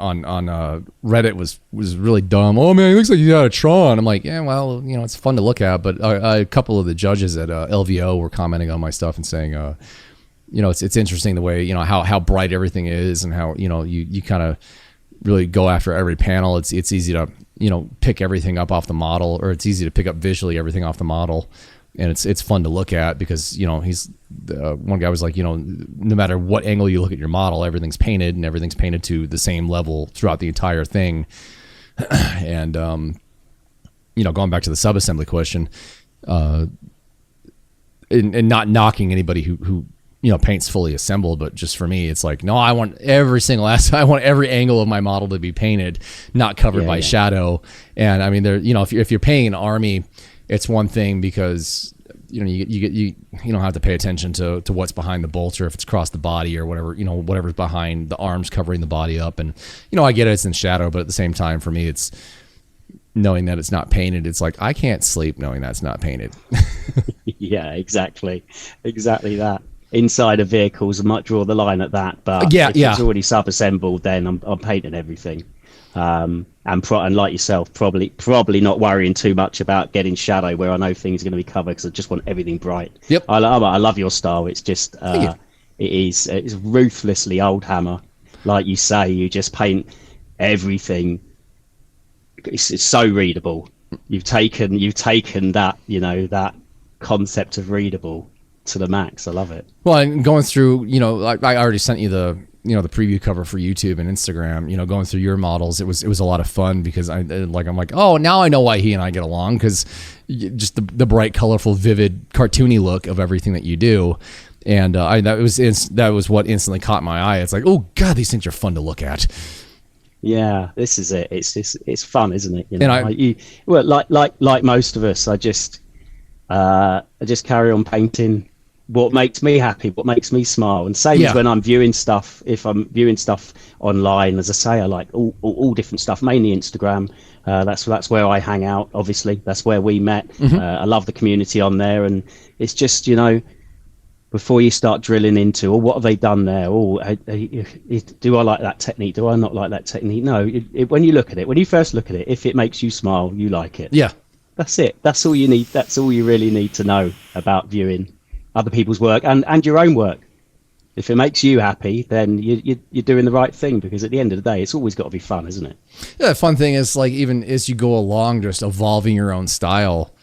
Reddit was really dumb. Oh man, he looks like he's out of Tron. I'm like, yeah, well, you know, it's fun to look at. But a couple of the judges at LVO were commenting on my stuff and saying, you know, it's interesting the way, you know, how bright everything is and how, you know, you kind of really go after every panel. It's easy to, you know, pick everything up off the model, or it's easy to pick up visually everything off the model. And it's fun to look at because, you know, one guy was like, you know, no matter what angle you look at your model, everything's painted and everything's painted to the same level throughout the entire thing. And, you know, going back to the sub-assembly question, and not knocking anybody who you know, paint's fully assembled, but just for me, it's like, no, I want every single I want every angle of my model to be painted, not covered by shadow. And I mean, there, you know, if you're painting an army, it's one thing because, you know, you don't have to pay attention to what's behind the bolts or if it's across the body or whatever, you know, whatever's behind the arms covering the body up. And, you know, I get it, it's in shadow, but at the same time, for me, it's knowing that it's not painted. It's like, I can't sleep knowing that's not painted. Yeah, exactly that. Inside of vehicles, I might draw the line at that, but if it's already sub-assembled, then I'm painting everything. And like yourself, probably not worrying too much about getting shadow where I know things are going to be covered because I just want everything bright. Yep. I love your style. It's just it's ruthlessly Oldhammer, like you say. You just paint everything. It's so readable. You've taken that, you know, that concept of readable to the max. I love it. Well, and going through, you know, I already sent you the preview cover for YouTube and Instagram. You know, going through your models, it was a lot of fun because I'm like, oh, now I know why he and I get along, because just the bright, colorful, vivid, cartoony look of everything that you do, and that was what instantly caught my eye. It's like, oh god, these things are fun to look at. Yeah, this is it. It's fun, isn't it? You know, and like most of us, I just carry on painting what makes me happy, what makes me smile. And same as when I'm viewing stuff, if I'm viewing stuff online, as I say, I like all different stuff, mainly Instagram. That's where I hang out, obviously. That's where we met. Mm-hmm. I love the community on there. And it's just, you know, before you start drilling into, what have they done there? Do I like that technique? Do I not like that technique? No, when you look at it, when you first look at it, if it makes you smile, you like it. Yeah. That's it. That's all you need. That's all you really need to know about viewing other people's work and your own work. If it makes you happy, then you're doing the right thing, because at the end of the day, it's always got to be fun, isn't it? Yeah, the fun thing is, like, even as you go along, just evolving your own style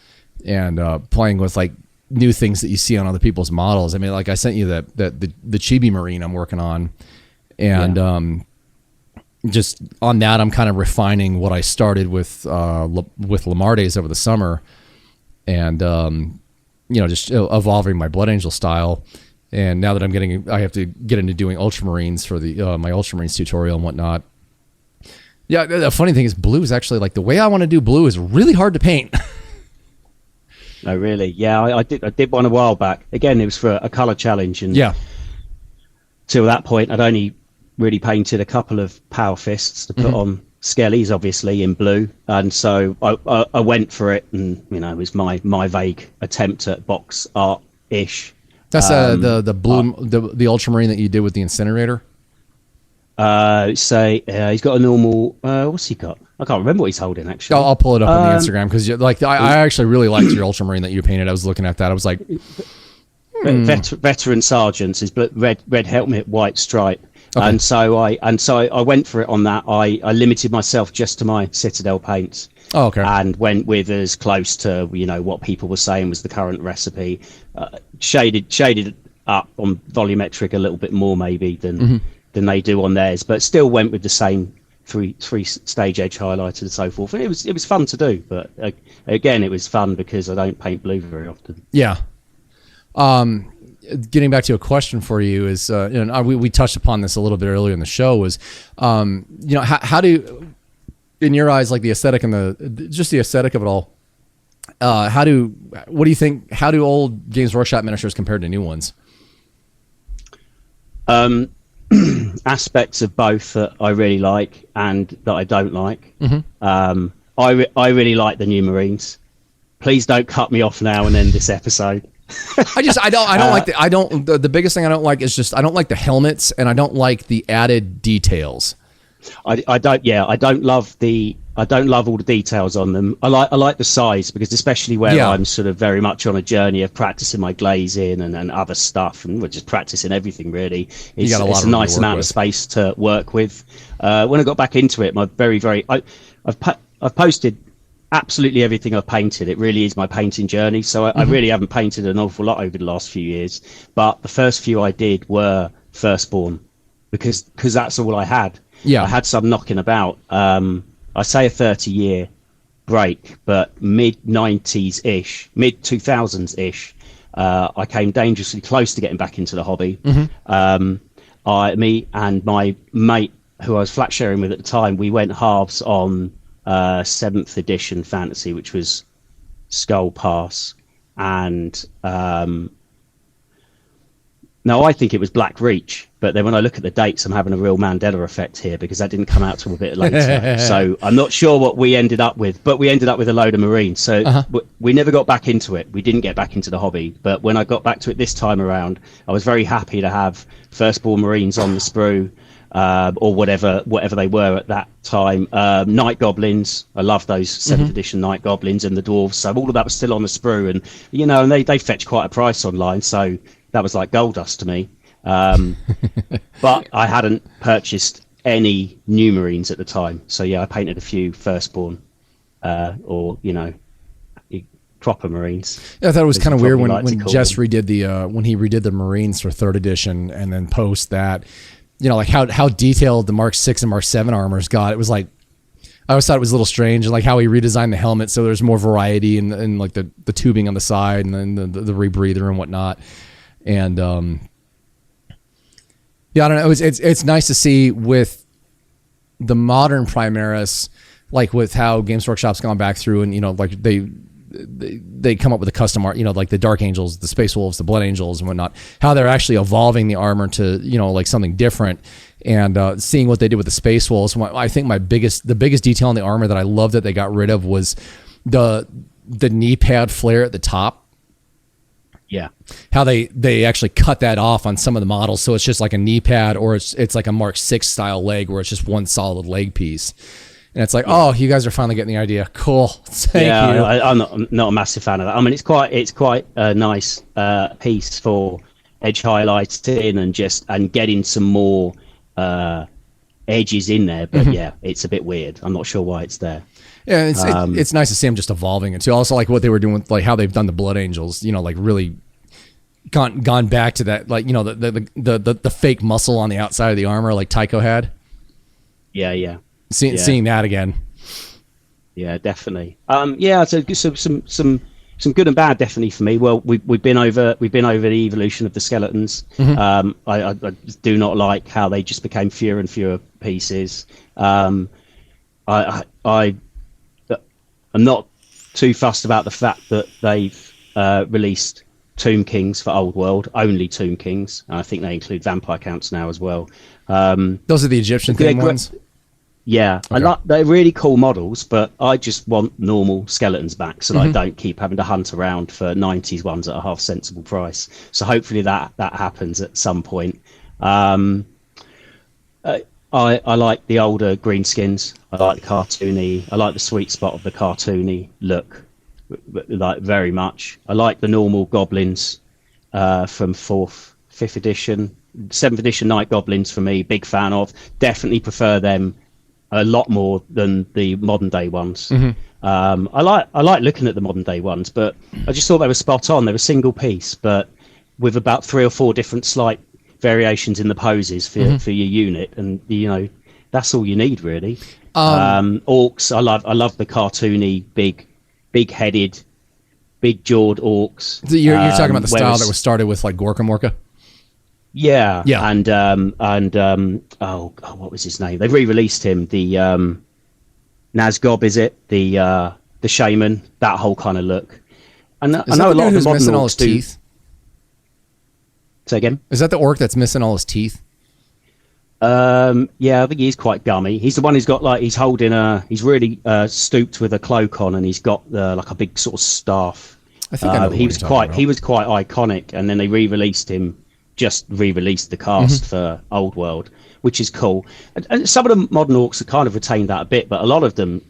and playing with like new things that you see on other people's models. I mean, like I sent you the Chibi Marine I'm working on, and just on that, I'm kind of refining what I started with Lamardes over the summer, and you know, just evolving my Blood Angel style. And now that I have to get into doing Ultramarines for the my Ultramarines tutorial and whatnot. Yeah, the funny thing is, blue is actually, like, the way I want to do blue is really hard to paint. Oh, really? Yeah, I did one a while back. Again, it was for a color challenge, and till that point, I'd only really painted a couple of power fists to put on skellies, obviously in blue, and so I went for it, and you know, it was my vague attempt at box art ish. That's the blue the Ultramarine that you did with the incinerator. He's got a normal. What's he got? I can't remember what he's holding, actually. I'll pull it up on the Instagram, because like I actually really liked your Ultramarine that you painted. I was looking at that. I was like, veteran sergeants is red helmet, white stripe. Okay. And so I went for it on that. I limited myself just to my Citadel paints. Oh, okay. And went with as close to, you know, what people were saying was the current recipe. Shaded up on volumetric a little bit more maybe than they do on theirs, but still went with the same three stage edge highlighter and so forth. And it was fun to do, but again, it was fun because I don't paint blue very often. Yeah. Getting back to a question for you is, we touched upon this a little bit earlier in the show, was, how do, in your eyes, like the aesthetic and the aesthetic of it all, what do you think, how do old Games Workshop miniatures compare to new ones? Aspects of both that I really like and that I don't like. I really like the new Marines. Please don't cut me off now and end this episode. The biggest thing I don't like is just, I don't like the helmets, and I don't like the added details. I don't love all the details on them. I like the size, because especially where I'm sort of very much on a journey of practicing my glazing and other stuff, and we're just practicing everything really. It's a nice amount of space to work with. When I got back into it, I've posted absolutely everything I've painted. It really is my painting journey. So I really haven't painted an awful lot over the last few years, but the first few I did were Firstborn, because that's all I had. I had some knocking about. I say a 30-year break, but mid-90s-ish, mid-2000s-ish, I came dangerously close to getting back into the hobby. Me and my mate, who I was flat sharing with at the time, we went halves on 7th edition fantasy, which was Skull Pass, and now I think it was Black Reach, but then when I look at the dates, I'm having a real Mandela effect here, because that didn't come out till a bit later. So I'm not sure what we ended up with, but we ended up with a load of Marines. So we never got back into it. We didn't get back into the hobby. But when I got back to it this time around, I was very happy to have Firstborn Marines on the sprue, or whatever they were at that time. Night Goblins, I love those 7th edition Night Goblins, and the Dwarves. So all of that was still on the sprue, and and they fetch quite a price online. So that was like gold dust to me. But I hadn't purchased any new Marines at the time. So I painted a few Firstborn, or proper Marines. I thought it was kind of weird when Jess redid when he redid the Marines for 3rd edition, and then post that, like how detailed the Mark 6 and Mark 7 armors got. It was like, I always thought it was a little strange, like how he redesigned the helmet so there's more variety in like the tubing on the side, and then the rebreather and whatnot. And I don't know. It's nice to see with the modern Primaris, like with how Games Workshop's gone back through, and like they come up with a custom art, like the Dark Angels, the Space Wolves, the Blood Angels, and whatnot. How they're actually evolving the armor to like something different, and seeing what they did with the Space Wolves. I think the biggest detail on the armor that I love that they got rid of was the knee pad flare at the top. Yeah, how they actually cut that off on some of the models, so it's just like a knee pad, or it's like a Mark 6 style leg where it's just one solid leg piece. And it's like, oh, you guys are finally getting the idea. Cool, thank you. I'm not a massive fan of that. I mean, it's quite a nice piece for edge highlighting and getting some more edges in there. But it's a bit weird. I'm not sure why it's there. Yeah, it's nice to see them just evolving it too. Also, like what they were doing with like how they've done the Blood Angels, like really gone back to that, like the fake muscle on the outside of the armor like Tycho had. Yeah. Seeing that again. Yeah, definitely. So some good and bad definitely for me. Well, we've been over the evolution of the skeletons. I do not like how they just became fewer and fewer pieces. I'm not too fussed about the fact that they've released Tomb Kings for Old World, only Tomb Kings, and I think they include vampire counts now as well. Those are the Egyptian theme ones? Yeah, okay. They're really cool models, but I just want normal skeletons back so that I don't keep having to hunt around for 90s ones at a half sensible price. So hopefully that happens at some point. I like the older greenskins. I like the cartoony. I like the sweet spot of the cartoony look, like very much. I like the normal goblins from 4th, 5th edition. 7th edition Night Goblins for me, big fan of. Definitely prefer them a lot more than the modern day ones. I like looking at the modern day ones, but I just thought they were spot on. They were single piece, but with about 3 or 4 different slight variations in the poses for your unit, and that's all you need really. Orcs, I love the cartoony, big headed, big jawed orcs. You're talking about the style that was started with like Gorka Morka. Yeah. Yeah. What was his name? They've re-released him. The Nazgob, is it? The shaman, that whole kind of look. And I know a lot of the modern missing all orcs his do. teeth. Say again? Is that the orc that's missing all his teeth? Yeah, I think he's quite gummy. He's the one who's got he's really stooped with a cloak on, and he's got like a big sort of staff. I think I know he was quite iconic, and then they re-released him. Just re-released the cast for Old World, which is cool. And some of the modern orcs have kind of retained that a bit, but a lot of them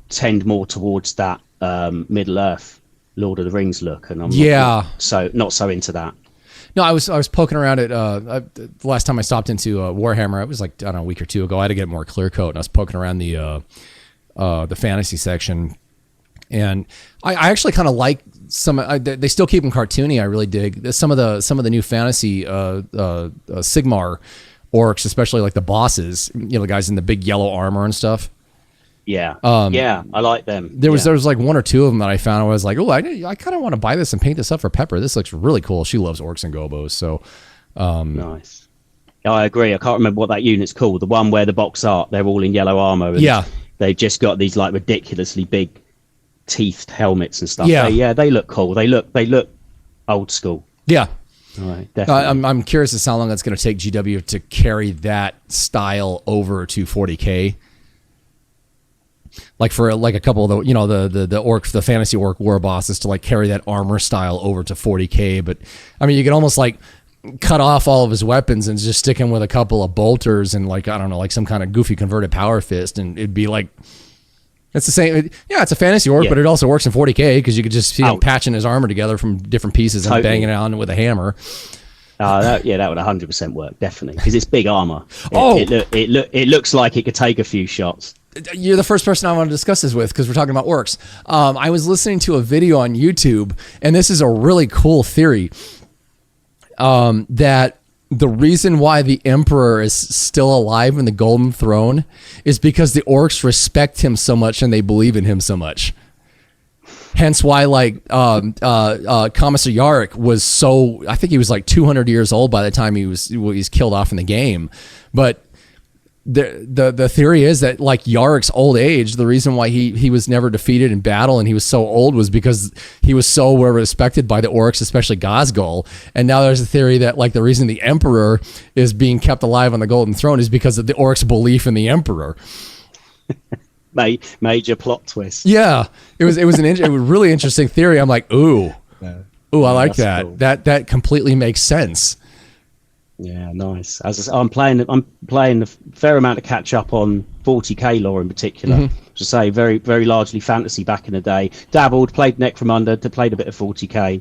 tend more towards that Middle Earth, Lord of the Rings look, and I'm not so into that. No, I was poking around at the last time I stopped into Warhammer. It was like, I don't know, a week or two ago. I had to get more clear coat, and I was poking around the fantasy section, and I actually kind of like some. They still keep them cartoony. I really dig some of the new fantasy Sigmar orcs, especially like the bosses. The guys in the big yellow armor and stuff. Yeah, I like them. There was like 1 or 2 of them that I found. I was like, oh, I kind of want to buy this and paint this up for Pepper. This looks really cool. She loves orcs and gobos. So nice. I agree. I can't remember what that unit's called. The one where the box art, they're all in yellow armor. And they've just got these like ridiculously big teethed helmets and stuff. Yeah, they look cool. They look old school. Yeah. All right, definitely. I'm curious as to how long it's going to take GW to carry that style over to 40K. Like for like a couple of the fantasy orc war bosses to like carry that armor style over to 40K. But I mean, you could almost like cut off all of his weapons and just stick him with a couple of bolters and like, I don't know, like some kind of goofy converted power fist, and it'd be like, it's the same. Yeah, it's a fantasy orc, but it also works in 40K because you could just see him patching his armor together from different pieces and banging it on with a hammer. That would 100% work, definitely, because it's big armor. It looks like it could take a few shots. You're the first person I want to discuss this with because we're talking about orcs. I was listening to a video on YouTube, and this is a really cool theory, that the reason why the Emperor is still alive in the Golden Throne is because the orcs respect him so much and they believe in him so much. Hence why, like, Commissar Yarrick was so, I think he was like 200 years old by the time he's killed off in the game. But the theory is that, like, Yarrick's old age, the reason why he was never defeated in battle and he was so old was because he was so well respected by the orcs, especially Gazgul. And now there's a theory that, like, the reason the Emperor is being kept alive on the Golden Throne is because of the orcs' belief in the Emperor. Major plot twist. Yeah, it was a really interesting theory. I'm like, ooh, I like that. Cool. That completely makes sense. Yeah, nice. I'm playing a fair amount of catch up on 40K lore in particular. To say, very very largely fantasy back in the day. Dabbled, played Necromunda, played a bit of 40K,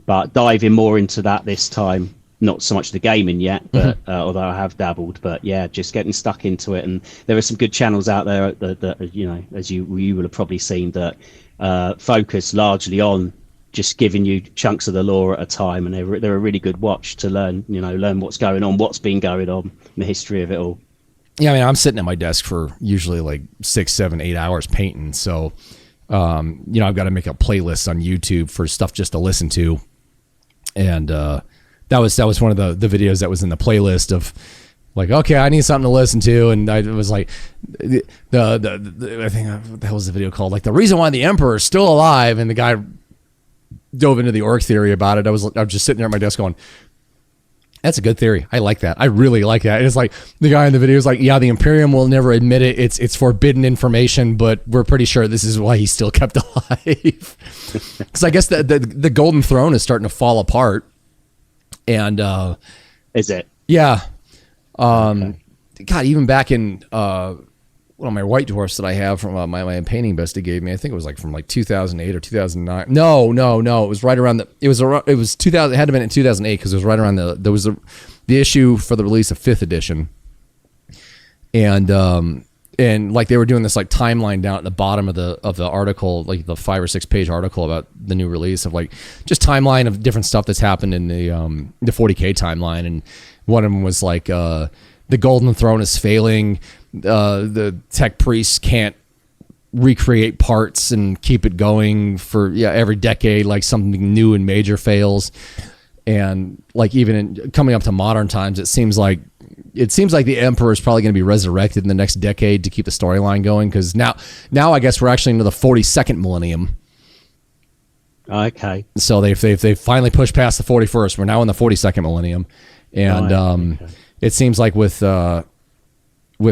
but diving more into that this time. Not so much the gaming yet, but although I have dabbled, but yeah, just getting stuck into it. And there are some good channels out there that you know, as you will have probably seen, that focus largely on just giving you chunks of the lore at a time, and they're a really good watch to learn what's going on, what's been going on, the history of it all. Yeah, I mean, I'm sitting at my desk for usually like 6, 7, 8 hours painting, so I've got to make a playlist on YouTube for stuff just to listen to, and that was one of the videos that was in the playlist of, like, okay, I need something to listen to, and I was like, I think, what the hell was the video called? Like, the reason why the Emperor is still alive, and the guy dove into the orc theory about it. I was just sitting there at my desk going, that's a good theory. I like that. I really like that. And it's like, the guy in the video is like, yeah, the Imperium will never admit it. It's forbidden information, but we're pretty sure this is why he's still kept alive. Because I guess the Golden Throne is starting to fall apart. And is it? Yeah. God, even back in one of my white dwarfs that I have from my painting bestie gave me, I think it was like from like 2008 or 2009. No, it was right around it was 2000. It had to have been in 2008 because it was right around there was the issue for the release of 5th edition, and and like they were doing this like timeline down at the bottom of the article, like the 5 or 6 page article about the new release of like just timeline of different stuff that's happened in the 40K timeline. And one of them was like the Golden Throne is failing, the tech priests can't recreate parts and keep it going for every decade, like something new and major fails. And like even coming up to modern times, it seems like the Emperor is probably going to be resurrected in the next decade to keep the storyline going, because now I guess we're actually into the 42nd millennium. Okay. So they've finally pushed past the 41st. We're now in the 42nd millennium, and it seems like with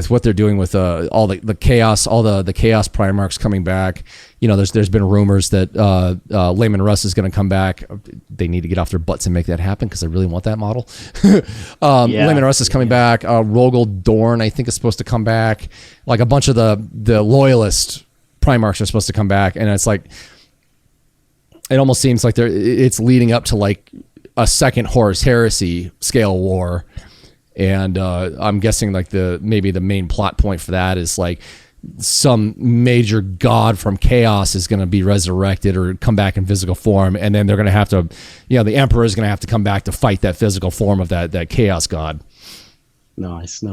what they're doing with all the chaos, all the chaos Primarchs coming back. There's been rumors that Layman Russ is going to come back. They need to get off their butts and make that happen because I really want that model. Layman Russ is coming back. Rogel Dorn, I think, is supposed to come back. Like a bunch of the loyalist Primarchs are supposed to come back, and it's like it almost seems like it's leading up to like a second Horus Heresy scale war. And I'm guessing like maybe the main plot point for that is like some major god from chaos is going to be resurrected or come back in physical form, and then they're going to have to, the Emperor is going to have to come back to fight that physical form of that chaos god. Nice.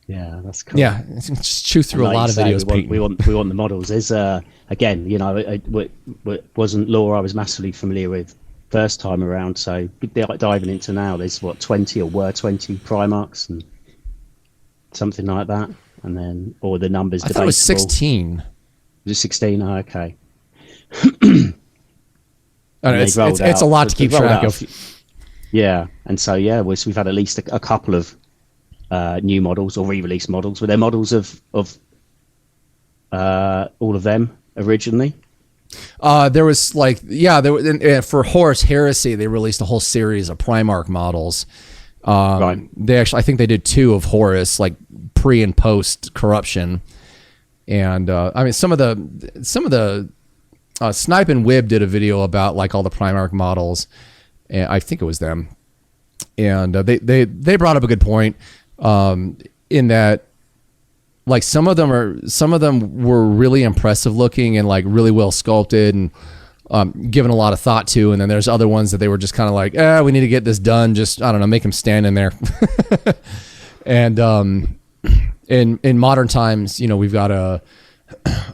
Yeah, that's cool. Yeah, just chew through a lot of videos. We want the models. There's again, it wasn't lore I was massively familiar with first time around, so diving into now, there's 20 or were 20 Primarchs and something like that, and then or the numbers. I thought it was 16. Was it 16? Oh, okay. It's a lot to keep track of. Yeah, and so we've had at least a couple of new models or re-release models. Were there models of all of them originally? There was like, for Horus Heresy, they released a whole series of Primarch models. Right. I think they did 2 of Horus, like pre and post corruption. And some of the Snipe and Wib did a video about like all the Primarch models, and I think it was them. And they brought up a good point in that. Like some of them were really impressive looking and like really well sculpted and given a lot of thought to, and then there's other ones that they were just kind of like, we need to get this done. Just, I don't know, make them stand in there. And in modern times, we've got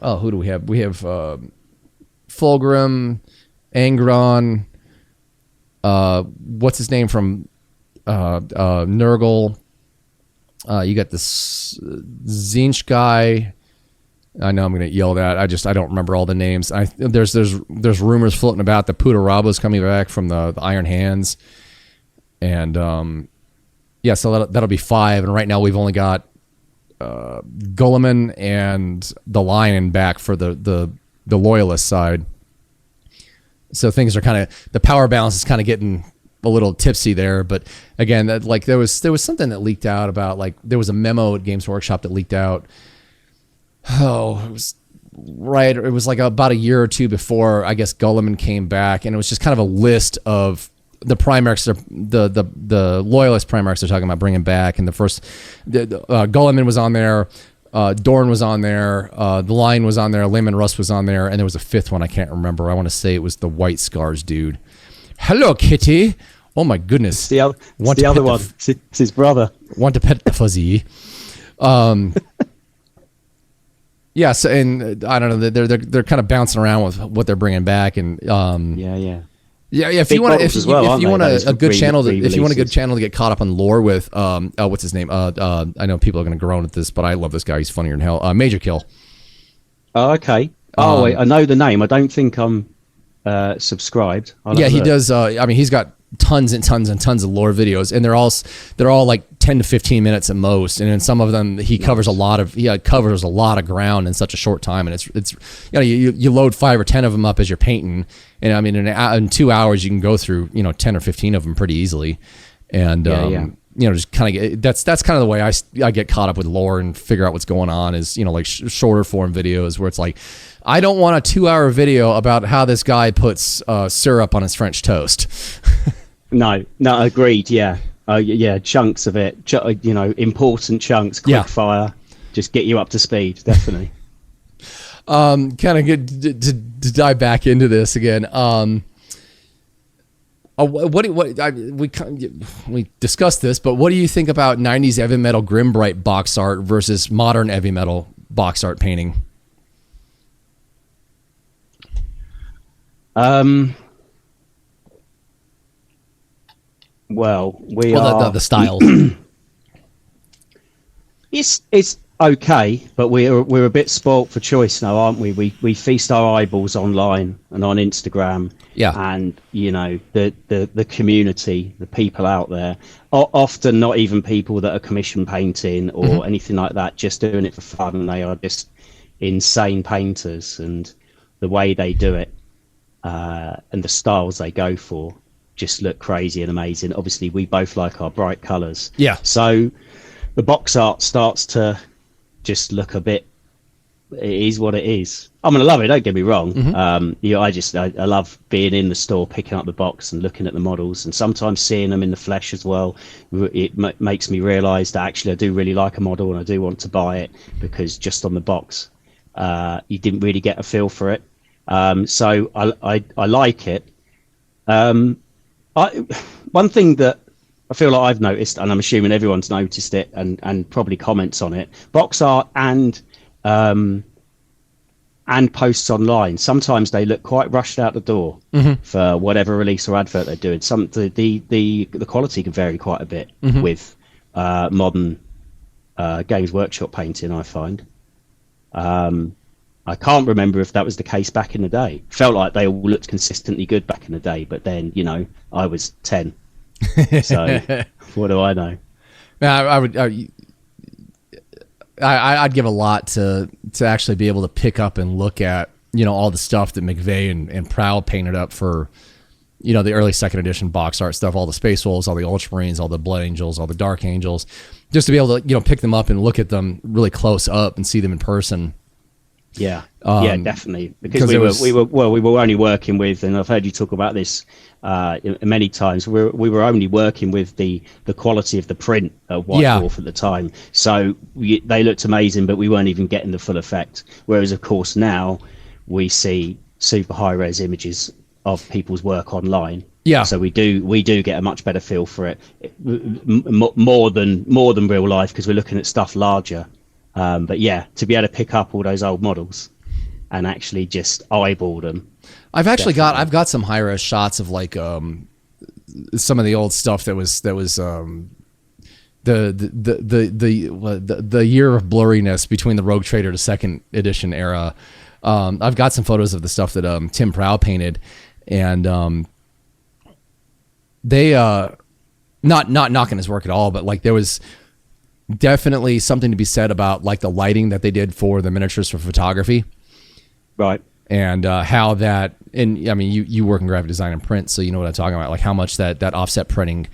who do we have? We have Fulgrim, Angron. What's his name from Nurgle? You got this Zinch guy. I know I'm going to yell that. I don't remember all the names. There's rumors floating about the Putaraba's coming back from the Iron Hands, and so that'll be 5. And right now we've only got Guilliman and the Lion back for the loyalist side. So things are the power balance is kind of getting a little tipsy there, but again, that like there was something that leaked out about, like, there was a memo at Games Workshop that leaked out. It was like about a year or 2 before I guess Guilliman came back, and it was just kind of a list of the Primarchs, the loyalist Primarchs they're talking about bringing back. And the first, Guilliman was on there, Dorn was on there, the Lion was on there, Layman Russ was on there, and there was a 5th one I can't remember. I want to say it was the White Scars dude. Hello, Kitty. Oh my goodness. It's the other one. It's his brother. Want to pet the fuzzy. Yes, and I don't know. They're kind of bouncing around with what they're bringing back, and yeah. If you want a good channel to get caught up on lore with, what's his name? I know people are going to groan at this, but I love this guy. He's funnier than hell. Major Kill. Oh, okay. Wait, I know the name. I don't think I'm subscribed. He does. He's got tons and tons and tons of lore videos, and they're all like 10 to 15 minutes at most. And in some of them, he covers a lot of ground in such a short time. And it's you load 5 or 10 of them up as you're painting, and I mean in 2 hours you can go through 10 or 15 of them pretty easily. And just kind of that's kind of the way I get caught up with lore and figure out what's going on is like shorter form videos where it's like, I don't want a 2-hour video about how this guy puts syrup on his French toast. No, agreed. Yeah, chunks of it. Important chunks, quick fire. just get you up to speed, definitely. Kind of good to dive back into this again. We discussed this, but what do you think about 90s heavy metal grim bright box art versus modern heavy metal box art painting? Well, the styles. It's okay, but we're a bit spoilt for choice now, aren't we? We feast our eyeballs online and on Instagram. Yeah. And the community, the people out there, often not even people that are commission painting or anything like that, just doing it for fun. And they are just insane painters, and the way they do it and the styles they go for just look crazy and amazing. Obviously, we both like our bright colours. Yeah. So the box art starts to just look a bit, it is what it is. I'm gonna love it, don't get me wrong. I love being in the store, picking up the box and looking at the models, and sometimes seeing them in the flesh as well. It makes me realize that actually I do really like a model and I do want to buy it, because just on the box you didn't really get a feel for it. So I like it. One thing that I feel like I've noticed, and I'm assuming everyone's noticed it and probably comments on it, box art and posts online, sometimes they look quite rushed out the door for whatever release or advert they're doing. The quality can vary quite a bit with modern Games Workshop painting, I find. I can't remember if that was the case back in the day. Felt like they all looked consistently good back in the day, but then, I was 10. So what do I know? I'd give a lot to actually be able to pick up and look at, all the stuff that McVeigh and Prowl painted up for, the early second edition box art stuff, all the Space Wolves, all the Ultramarines, all the Blood Angels, all the Dark Angels, just to be able to, pick them up and look at them really close up and see them in person. Yeah, definitely. Because we were only working with, and I've heard you talk about this many times. We were only working with the quality of the print of White Dwarf at the time, so they looked amazing, but we weren't even getting the full effect. Whereas, of course, now we see super high res images of people's work online. Yeah. So we do get a much better feel for it, more than real life, because we're looking at stuff larger. But yeah, to be able to pick up all those old models and actually just eyeball them. I've got some high res shots of like some of the old stuff that was the year of blurriness between the Rogue Trader to second edition era. I've got some photos of the stuff that Tim Prowl painted, and they not knocking his work at all, but like there was definitely something to be said about like the lighting that they did for the miniatures for photography, right? And how that, and I mean, you work in graphic design and print, so you know what I'm talking about, like how much that offset printing,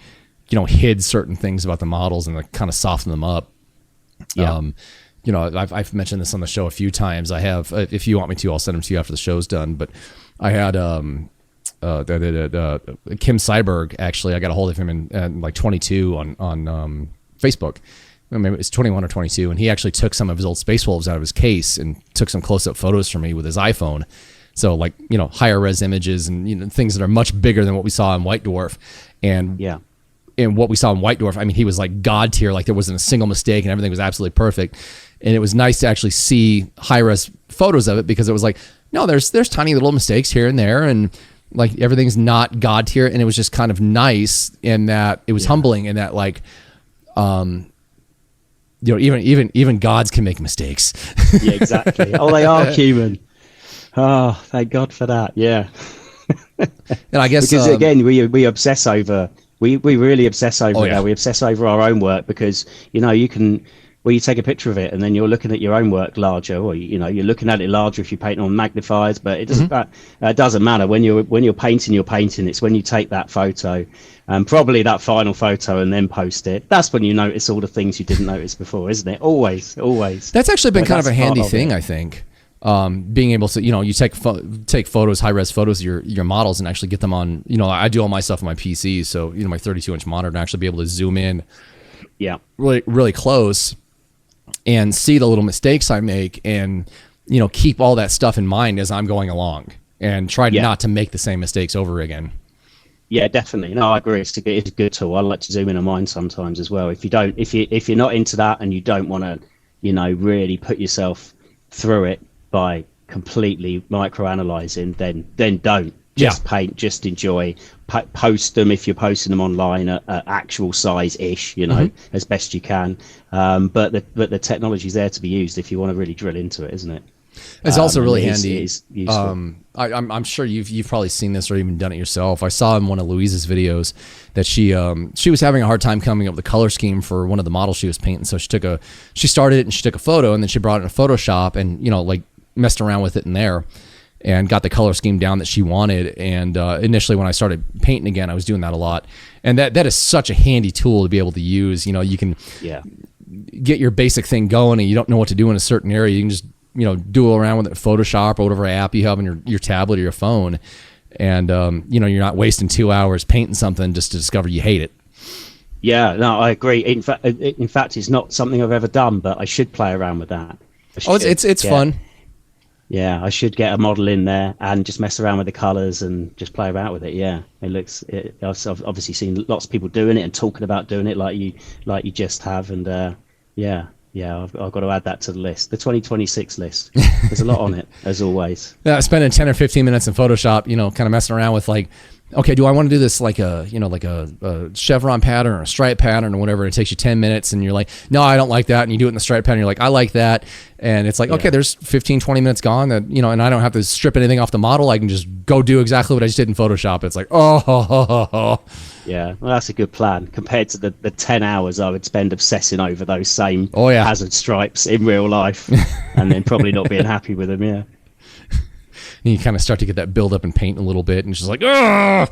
hid certain things about the models and like kind of softened them up. Yeah. I've mentioned this on the show a few times. I have, if you want me to, I'll send them to you after the show's done. But I had Kim Seiberg, actually, I got a hold of him in like 22 on Facebook. Maybe it's 21 or 22, and he actually took some of his old Space Wolves out of his case and took some close-up photos for me with his iPhone. So like, higher res images and things that are much bigger than what we saw in White Dwarf. And and what we saw in White Dwarf, I mean, he was like god tier, like there wasn't a single mistake and everything was absolutely perfect. And it was nice to actually see high res photos of it, because it was like, no, there's tiny little mistakes here and there, and like everything's not god tier. And it was just kind of nice in that it was humbling in that like, even gods can make mistakes. Yeah, exactly. Oh, they are human. Oh, thank God for that. Yeah. And I guess because again, we obsess over. We really obsess over that. We obsess over our own work, because you can. Well, you take a picture of it and then you're looking at your own work larger, or you're looking at it larger if you paint on magnifiers. But it doesn't it doesn't matter when you're painting. It's when you take that photo, and probably that final photo, and then post it. That's when you notice all the things you didn't notice before, isn't it? Always. That's actually been kind of a handy thing, I think. Being able to, you take photos, high res photos of your models, and actually get them on. I do all my stuff on my PC, so my 32-inch monitor, and actually be able to zoom in, really really close. and see the little mistakes I make, and you know, keep all that stuff in mind as I'm going along, and try not to make the same mistakes over again. Yeah, definitely. No, I agree. It's a good tool. I like to zoom in on mine sometimes as well. If you're not into that and you don't want to, you know, really put yourself through it by completely micro-analyzing, then don't. Just paint, just enjoy. Post them if you're posting them online at actual size-ish, you know, as best you can. But the technology's there to be used if you want to really drill into it, isn't it? It's also really handy. It's useful. I'm sure you've probably seen this or even done it yourself. I saw in one of Louise's videos that she was having a hard time coming up with the color scheme for one of the models she was painting. So she started it and she took a photo, and then she brought it in Photoshop and, you know, like messed around with it in there and got the color scheme down that she wanted. And initially when I started painting again, I was doing that a lot. And that is such a handy tool to be able to use. You know, you can get your basic thing going and you don't know what to do in a certain area. You can just, you know, doodle around with it, Photoshop or whatever app you have on your tablet or your phone. And, you know, you're not wasting 2 hours painting something just to discover you hate it. Yeah, no, I agree. In fact, it's not something I've ever done, but I should play around with that. It's fun. Yeah, I should get a model in there and just mess around with the colors and just play around with it. Yeah, I've obviously seen lots of people doing it and talking about doing it like you just have. And I've got to add that to the list, the 2026 list. There's a lot on it, as always. Yeah, spending 10 or 15 minutes in Photoshop, you know, kind of messing around with like, okay, do I want to do this like a chevron pattern or a stripe pattern or whatever? It takes you 10 minutes and you're like, no, I don't like that. And you do it in the stripe pattern. You're like, I like that. And it's like, okay, there's 15, 20 minutes gone that, you know, and I don't have to strip anything off the model. I can just go do exactly what I just did in Photoshop. It's like, Yeah, well, that's a good plan compared to the 10 hours I would spend obsessing over those same hazard stripes in real life and then probably not being happy with them. Yeah. And you kind of start to get that build up in paint a little bit, and it's just like, oh.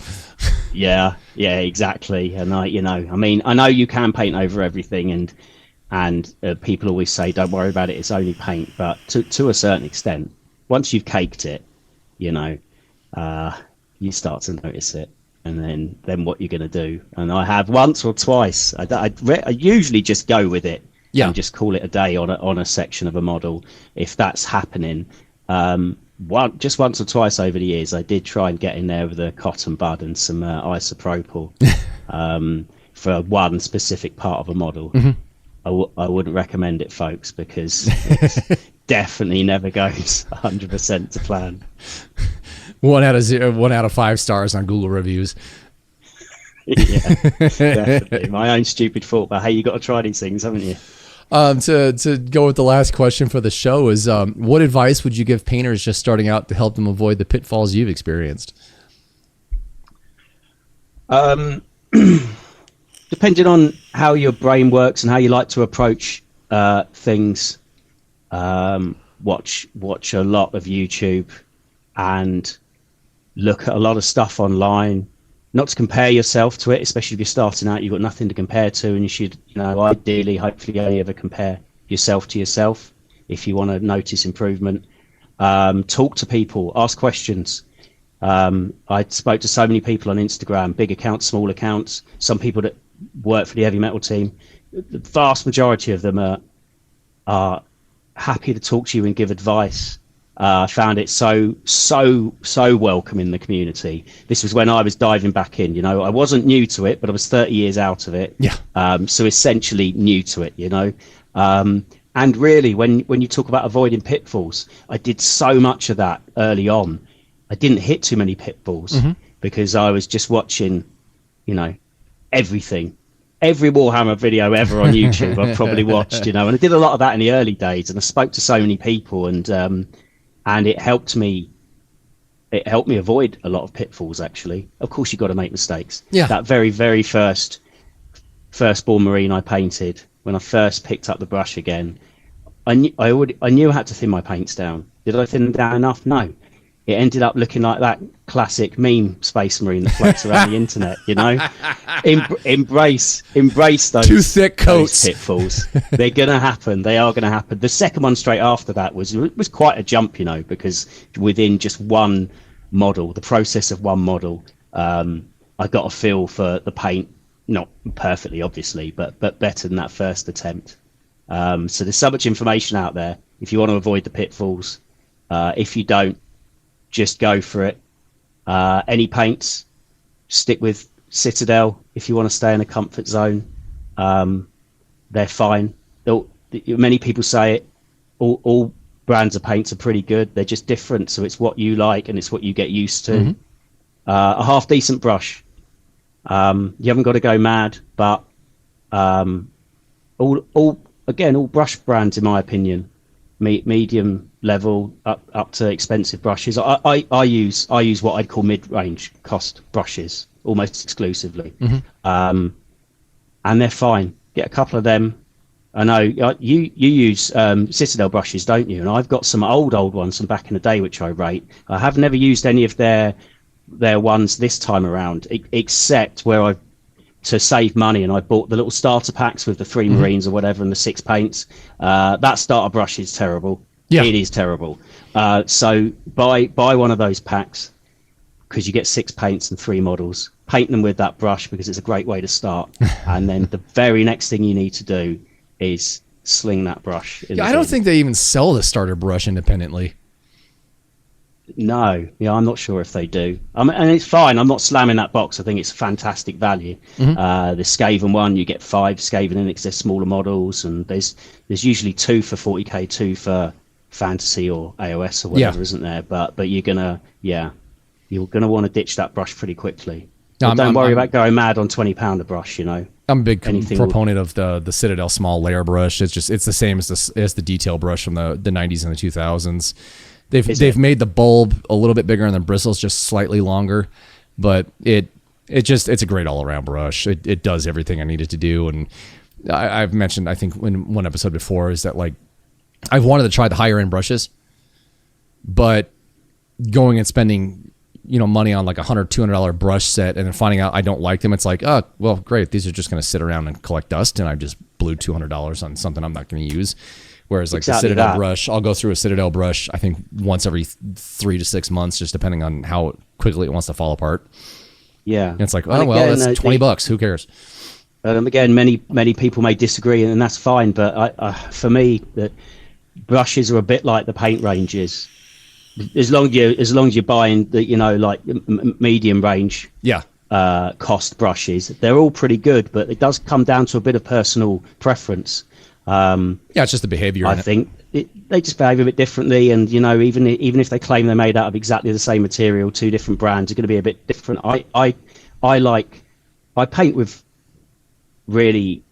Yeah, exactly. And I know you can paint over everything, and people always say, don't worry about it, it's only paint. But to a certain extent, once you've caked it, you know, you start to notice it, and then what you're going to do. And I have once or twice. I usually just go with it and just call it a day on a section of a model if that's happening. Just once or twice over the years, I did try and get in there with a cotton bud and some isopropyl for one specific part of a model. I wouldn't recommend it, folks, because it definitely never goes 100% to plan. 1 out of 5 stars on Google reviews. Yeah, definitely. My own stupid fault, but hey, you got to try these things, haven't you? To go with the last question for the show is, what advice would you give painters just starting out to help them avoid the pitfalls you've experienced? Depending on how your brain works and how you like to approach things, watch a lot of YouTube and look at a lot of stuff online. Not to compare yourself to it, especially if you're starting out, you've got nothing to compare to, and you should, you know, ideally, hopefully only ever compare yourself to yourself if you want to notice improvement. Talk to people, ask questions. I spoke to so many people on Instagram, big accounts, small accounts, some people that work for the heavy metal team. The vast majority of them are happy to talk to you and give advice. I found it so welcome in the community. This was when I was diving back in, you know. I wasn't new to it, but I was 30 years out of it. Yeah. So essentially new to it, you know. And really, when you talk about avoiding pitfalls, I did so much of that early on. I didn't hit too many pitfalls because I was just watching, you know, everything. Every Warhammer video ever on YouTube I've probably watched, you know. And I did a lot of that in the early days, and I spoke to so many people, and it helped me avoid a lot of pitfalls, actually. Of course, you've got to make mistakes. Yeah. That very, very firstborn Marine I painted, when I first picked up the brush again, I knew I had to thin my paints down. Did I thin them down enough? No. It ended up looking like that classic meme Space Marine that floats around the internet, you know? Embrace those, too thick coats. Those pitfalls. They're going to happen. They are going to happen. The second one straight after that was quite a jump, you know, because within just one model, the process of one model, I got a feel for the paint, not perfectly, obviously, but better than that first attempt. So there's so much information out there if you want to avoid the pitfalls. If you don't, just go for it. Any paints, stick with Citadel if you want to stay in a comfort zone. They're fine. Many people say it. All brands of paints are pretty good. They're just different, so it's what you like and it's what you get used to. Mm-hmm. A half decent brush. You haven't got to go mad, but all brush brands, in my opinion, medium level up to expensive brushes. I use what I'd call mid-range cost brushes almost exclusively. Mm-hmm. And they're fine. Get a couple of them. I know you use Citadel brushes, don't you? And I've got some old ones from back in the day which I rate. I have never used any of their ones this time around, except where to save money, and I bought the little starter packs with the 3 Marines or whatever and the 6 paints. That starter brush is terrible. Yeah. It is terrible. So buy one of those packs, because you get 6 paints and 3 models. Paint them with that brush because it's a great way to start. And then the very next thing you need to do is sling that brush. I don't think they even sell the starter brush independently. No, I'm not sure if they do. And it's fine. I'm not slamming that box. I think it's fantastic value. Mm-hmm. The Skaven one, you get 5 Skaven in it because they're smaller models, and there's usually 2 for 40k, 2 for fantasy or AOS or whatever, isn't there? But you're gonna want to ditch that brush pretty quickly. No, don't worry about going mad on £20 a brush. I'm a big proponent of the Citadel small layer brush. It's the same as the detail brush from the 90s and the 2000s. They've made the bulb a little bit bigger and the bristles just slightly longer, but it's a great all around brush. It does everything I need it to do. And I've mentioned, I think in one episode before, is that like I've wanted to try the higher end brushes, but going and spending money on like $100-$200 brush set and then finding out I don't like them, it's like, oh well, great, these are just going to sit around and collect dust, and I just blew $200 on something I'm not going to use. Whereas like the Citadel brush, I'll go through a Citadel brush, I think once every 3 to 6 months, just depending on how quickly it wants to fall apart. Yeah. And it's like, oh, well, that's $20. Who cares? Again, many people may disagree, and that's fine. But for me, the brushes are a bit like the paint ranges. As long as you're buying the medium range, cost brushes, they're all pretty good. But it does come down to a bit of personal preference. It's just the behavior. I think they just behave a bit differently, and even if they claim they're made out of exactly the same material, 2 different brands are going to be a bit different. I paint with really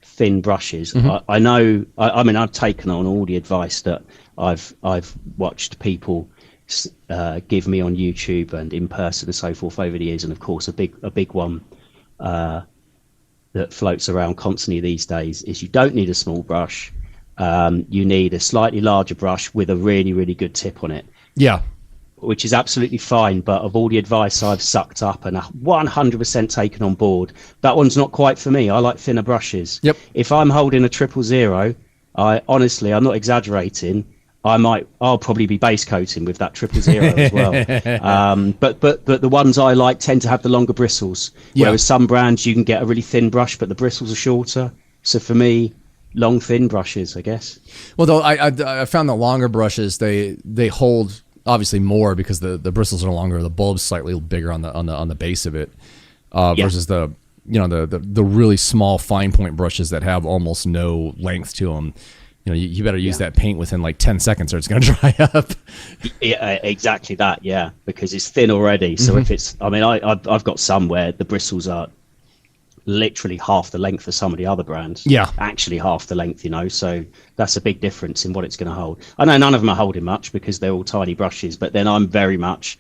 thin brushes. Mm-hmm. I know. I mean, I've taken on all the advice that I've watched people give me on YouTube and in person and so forth over the years, and of course a big one that floats around constantly these days is you don't need a small brush. You need a slightly larger brush with a really, really good tip on it. Yeah. Which is absolutely fine, but of all the advice I've sucked up and 100% taken on board, that one's not quite for me. I like thinner brushes. Yep. If I'm holding a 000, I'm not exaggerating, I'll probably be base coating with that 000 as well. But the ones I like tend to have the longer bristles. Yeah. Whereas some brands you can get a really thin brush, but the bristles are shorter. So for me, long thin brushes, I guess. Well, though I found the longer brushes they hold obviously more because the bristles are longer, the bulb's slightly bigger on the base of it, versus the really small fine point brushes that have almost no length to them. You better use that paint within like 10 seconds or it's going to dry up. Yeah, exactly that. Yeah, because it's thin already. So if it's, I've got some where the bristles are literally half the length of some of the other brands. Yeah, actually half the length. So that's a big difference in what it's going to hold. I know none of them are holding much because they're all tiny brushes, but then I'm very much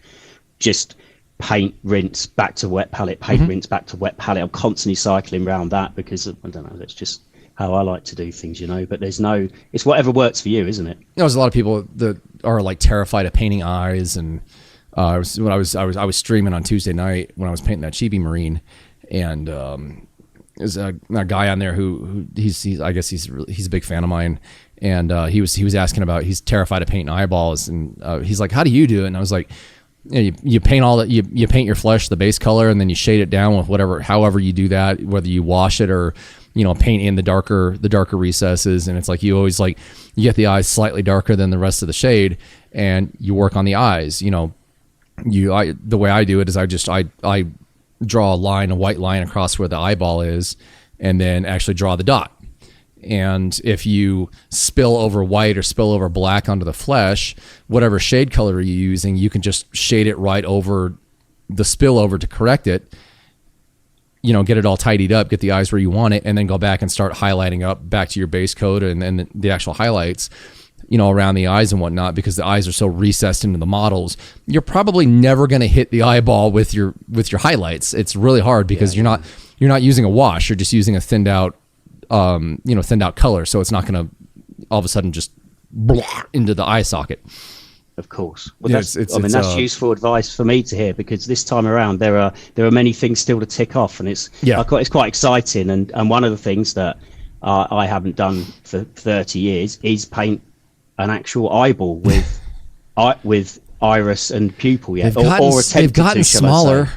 just paint, rinse, back to wet palette, paint, rinse, back to wet palette. I'm constantly cycling around that because I don't know. That's just how I like to do things, but it's whatever works for you, isn't it? There's a lot of people that are like terrified of painting eyes, and I was streaming on Tuesday night when I was painting that Chibi Marine, and there's a guy on there who he's a big fan of mine, and he was asking about, he's terrified of painting eyeballs, and he's like, how do you do it? And I was like, you paint all that, you paint your flesh the base color, and then you shade it down with however you do that, whether you wash it or paint in the darker recesses, and it's like you always you get the eyes slightly darker than the rest of the shade, and you work on the eyes. The way I do it is I draw a white line across where the eyeball is, and then actually draw the dot. And if you spill over white or spill over black onto the flesh, whatever shade color you're using, you can just shade it right over the spillover to correct it. Get it all tidied up, get the eyes where you want it, and then go back and start highlighting up back to your base coat and then the actual highlights, around the eyes and whatnot, because the eyes are so recessed into the models. You're probably never going to hit the eyeball with your highlights. It's really hard because you're not using a wash. You're just using a thinned out color, so it's not going to all of a sudden just into the eye socket. Of course. Well, that's useful advice for me to hear, because this time around there are many things still to tick off, and it's quite exciting. And one of the things that I haven't done for 30 years is paint an actual eyeball with iris and pupil yet, they've gotten smaller.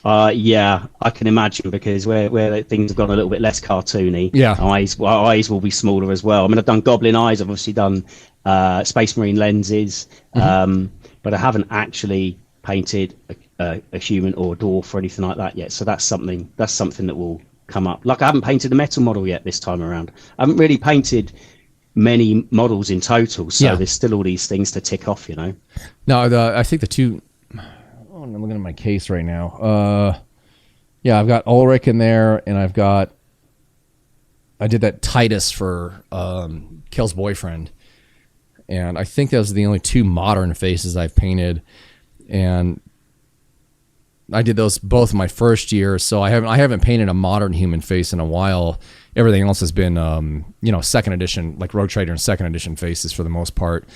Yeah, I can imagine, because where things have gone a little bit less cartoony, eyes will be smaller as well. I mean, I've done goblin eyes, I've obviously done Space Marine lenses, but I haven't actually painted a human or a dwarf or anything like that yet. So that's something that will come up. Like, I haven't painted a metal model yet this time around. I haven't really painted many models in total, so there's still all these things to tick off, No, I think the two... I'm looking at my case right now. I've got Ulrich in there, and I did that Titus for Kill's boyfriend, and I think those are the only two modern faces I've painted, and I did those both my first year, so I haven't painted a modern human face in a while. Everything else has been second edition, like Rogue Trader and second edition faces for the most part,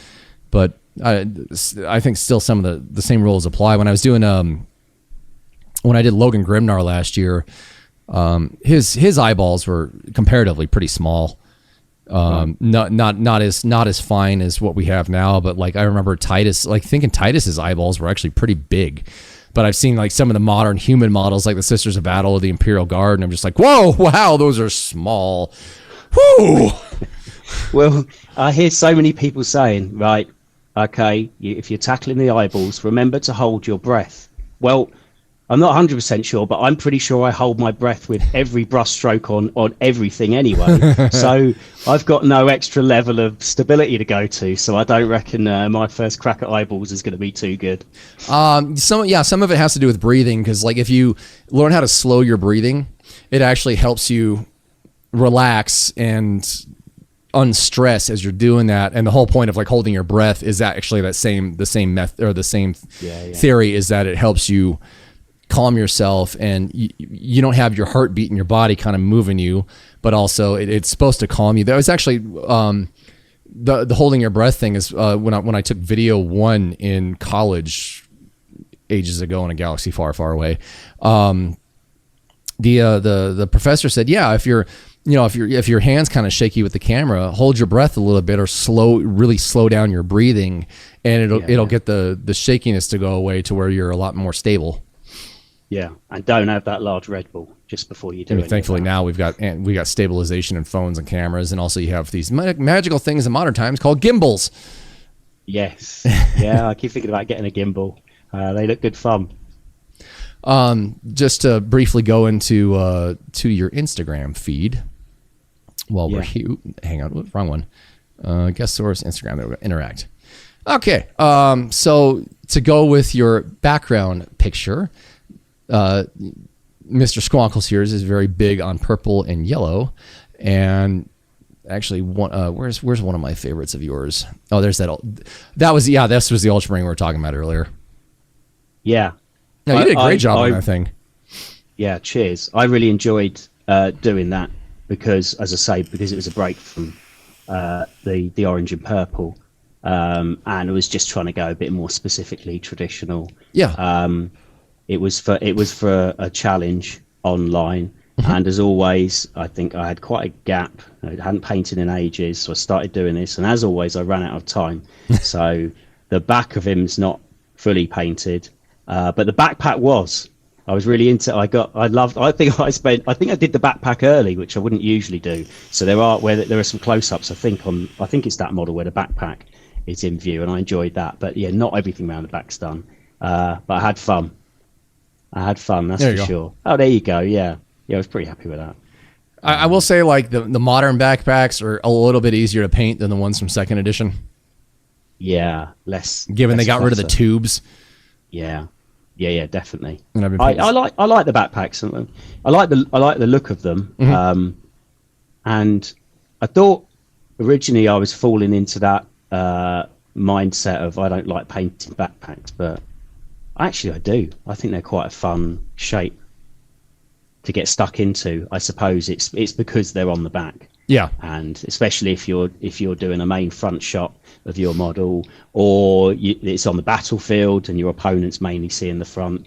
but I think still some of the same rules apply. When I was doing when I did Logan Grimnar last year, his eyeballs were comparatively pretty small. Not as fine as what we have now, but I remember thinking Titus's eyeballs were actually pretty big. But I've seen some of the modern human models, like the Sisters of Battle or the Imperial Guard, and I'm just like, whoa, wow, those are small. Whoo! Well, I hear so many people saying, right, okay, if you're tackling the eyeballs, remember to hold your breath. Well, I'm not 100% sure, but I'm pretty sure I hold my breath with every brush stroke on everything anyway. So I've got no extra level of stability to go to. So I don't reckon my first crack at eyeballs is going to be too good. Some of it has to do with breathing, because if you learn how to slow your breathing, it actually helps you relax and unstress as you're doing that. And the whole point of holding your breath is actually the same method, or the same theory, is that it helps you calm yourself, and you don't have your heartbeat in your body kind of moving you, but also it's supposed to calm you. That was actually the holding your breath thing is when I took video 1 in college ages ago in a galaxy far, far away. The professor said, if your hand's kind of shaky with the camera, hold your breath a little bit, or really slow down your breathing, and it'll get the shakiness to go away to where you're a lot more stable. Yeah, and don't have that large Red Bull just before you do it. Thankfully now we got stabilization in phones and cameras, and also you have these magical things in modern times called gimbals. Yes, yeah, I keep thinking about getting a gimbal. They look good fun. Just to briefly go into to your Instagram feed while we're here. Hang on, wrong one. Guest source, Instagram. There we go. Interact. Okay. So to go with your background picture, Mr. Squonkles here is very big on purple and yellow, and actually where's one of my favorites of yours? Oh, there's this was the Ultramarine we were talking about earlier. Yeah. No, you did a great job on that thing. Yeah, cheers. I really enjoyed doing that because, as I say, because it was a break from the orange and purple, and it was just trying to go a bit more specifically traditional. Yeah. It was for a challenge online, and as always, I think I had quite a gap. I hadn't painted in ages, so I started doing this, and as always, I ran out of time. So the back of him's not fully painted. But the backpack was, I was really into. I think I did the backpack early, which I wouldn't usually do. So there are some close-ups. I think it's that model where the backpack is in view, and I enjoyed that. But yeah, not everything around the back's done. But I had fun. That's for sure. Oh, there you go. Yeah, I was pretty happy with that. I will say, like, the modern backpacks are a little bit easier to paint than the ones from second edition. Yeah, less. Given they got rid of the tubes. Yeah, definitely. And I like the backpacks. I like the look of them. And I thought originally I was falling into that mindset of I don't like painting backpacks, but actually I do. I think they're quite a fun shape to get stuck into. I suppose it's because they're on the back. Yeah. And especially if you're doing a main front shot of your model, or it's on the battlefield and your opponent's mainly seeing the front,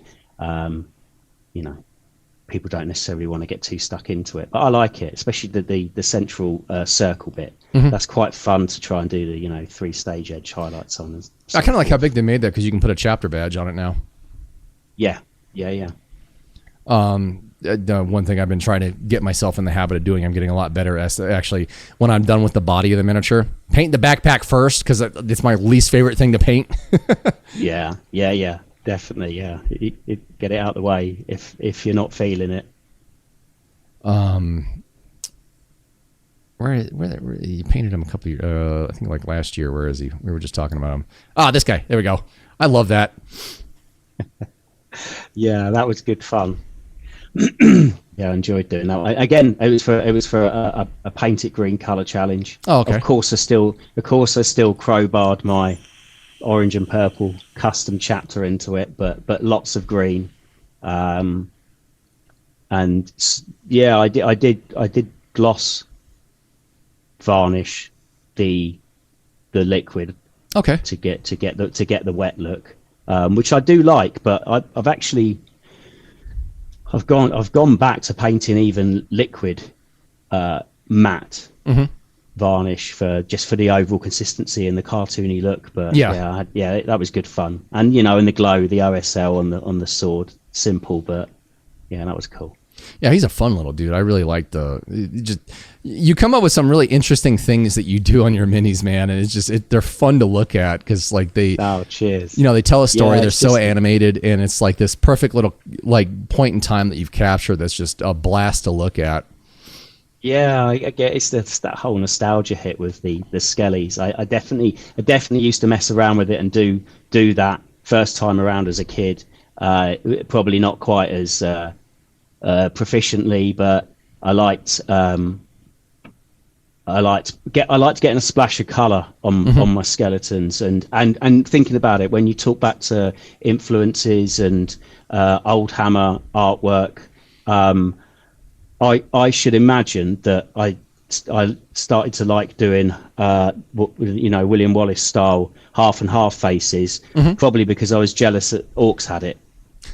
people don't necessarily want to get too stuck into it. But I like it, especially the central circle bit. That's quite fun to try and do the 3-stage edge highlights on. I kind of like how big they made that, because you can put a chapter badge on it now. Yeah. The one thing I've been trying to get myself in the habit of doing, I'm getting a lot better at, actually, when I'm done with the body of the miniature, paint the backpack first, because it's my least favorite thing to paint. Yeah, definitely. Yeah, get it out of the way if you're not feeling it. Where you painted him a couple years, I think like last year. Where is he? We were just talking about him. This guy. There we go. I love that. Yeah, that was good fun. Yeah, I enjoyed doing that. Again, it was for a paint it green color challenge. Oh, okay. Of course, I still crowbarred my orange and purple custom chapter into it, but lots of green. And yeah, I did gloss varnish the liquid. Okay. To get the wet look, which I do like, but I've gone back to painting even liquid matte varnish for the overall consistency and the cartoony look. But yeah, that was good fun. And in the glow, the OSL on the sword, simple, but yeah, that was cool. Yeah, he's a fun little dude. I really like you come up with some really interesting things that you do on your minis, man, and they're fun to look at, because like cheers. They tell a story. They're so animated, and it's like this perfect little like point in time that you've captured. That's just a blast to look at. Yeah, I get it's that whole nostalgia hit with the skellies. I definitely used to mess around with it and do that first time around as a kid. Probably not quite as proficiently, but I liked getting a splash of color on my skeletons, and thinking about it, when you talk back to influences and Oldhammer artwork, I should imagine that I started to like doing William Wallace style half and half faces, probably because I was jealous that Orcs had it.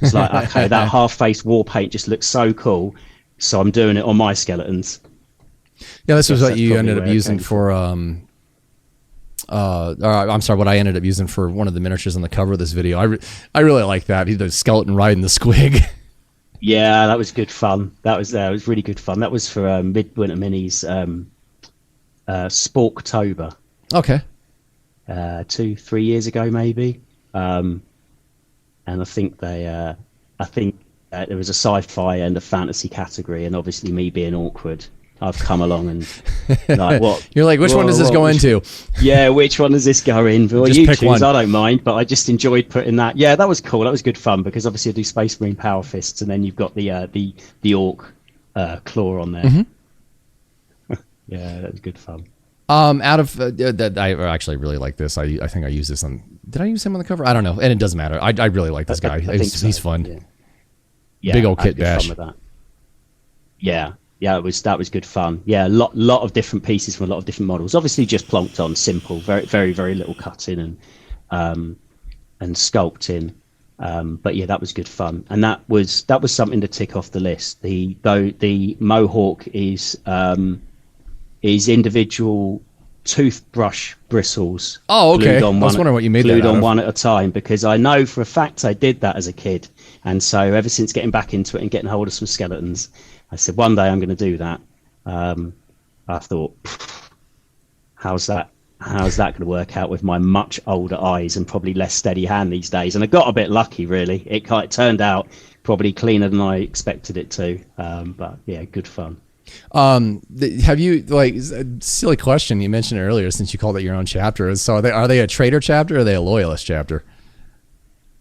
It's like, okay, that half-face war paint just looks so cool, so I'm doing it on my skeletons. Yeah, this was what you ended up using for. I'm sorry, what I ended up using for one of the miniatures on the cover of this video. I really like that. He's the skeleton riding the squig. Yeah, that was good fun. That was really good fun. That was for Midwinter Minis, Sporktober. Okay. 2-3 years ago, maybe. And I think there was a sci-fi and a fantasy category, and obviously me being awkward, I've come along and like, what? You're like, which one does this go into? Yeah, which one does this go in? Well, just you pick choose. one. I don't mind, but I just enjoyed putting that. Yeah, that was cool. That was good fun, because obviously I do Space Marine Power Fists, and then you've got the orc claw on there. Yeah, that was good fun. Out of that, I actually really like this. I think I used this on. Did I use him on the cover? I don't know, and it doesn't matter. I really like this guy. He's fun. Yeah, big old kit bash. Fun with that. Yeah, that was good fun. Yeah, lot of different pieces from a lot of different models. Obviously, just plonked on simple, very very very little cutting and sculpting. But yeah, that was good fun, and that was something to tick off the list. The Mohawk is individual toothbrush bristles. Oh, okay. Glued on I was wondering what you made that glued out on of. one at a time, because I know for a fact I did that as a kid. And so ever since getting back into it and getting hold of some skeletons, I said one day I'm going to do that. I thought, how's that going to work out with my much older eyes and probably less steady hand these days? And I got a bit lucky, really. It turned out probably cleaner than I expected it to. But yeah, good fun. Have you, like, silly question, you mentioned it earlier since you called it your own chapter. So are they a traitor chapter or are they a loyalist chapter?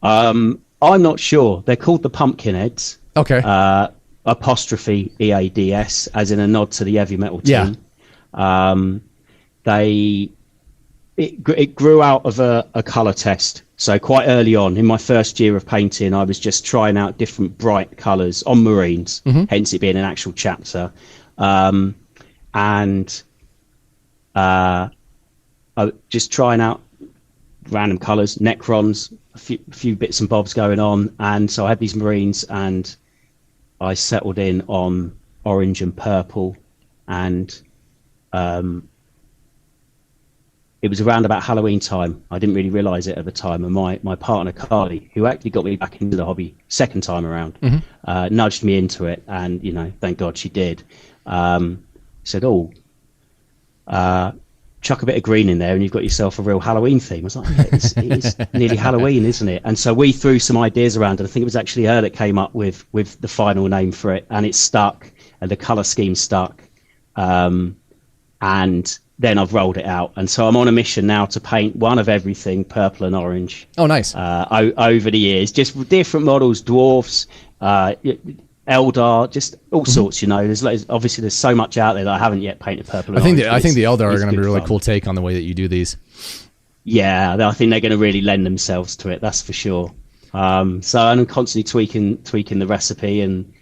I'm not sure. They're called the Pumpkinheads. Okay. Apostrophe EADS, as in a nod to the heavy metal team. Yeah. It grew out of a colour test. So quite early on in my first year of painting, I was just trying out different bright colours on Marines, hence it being an actual chapter. I just trying out random colours, Necrons, a few bits and bobs going on. And so I had these Marines and I settled in on orange and purple, and it was around about Halloween time. I didn't really realise it at the time, and my partner Carly, who actually got me back into the hobby second time around, nudged me into it, and thank God she did. Said, chuck a bit of green in there and you've got yourself a real Halloween theme. I was like, yeah, it's nearly Halloween, isn't it? And so we threw some ideas around, and I think it was actually her that came up with the final name for it, and it stuck, and the colour scheme stuck. And then I've rolled it out, and so I'm on a mission now to paint one of everything, purple and orange. Oh, nice. Over the years, just different models, dwarfs, Eldar, just all sorts. There's obviously there's so much out there that I haven't yet painted purple. I think the Eldar are going to be a really cool take on the way that you do these. Yeah, I think they're going to really lend themselves to it. That's for sure. So I'm constantly tweaking the recipe, and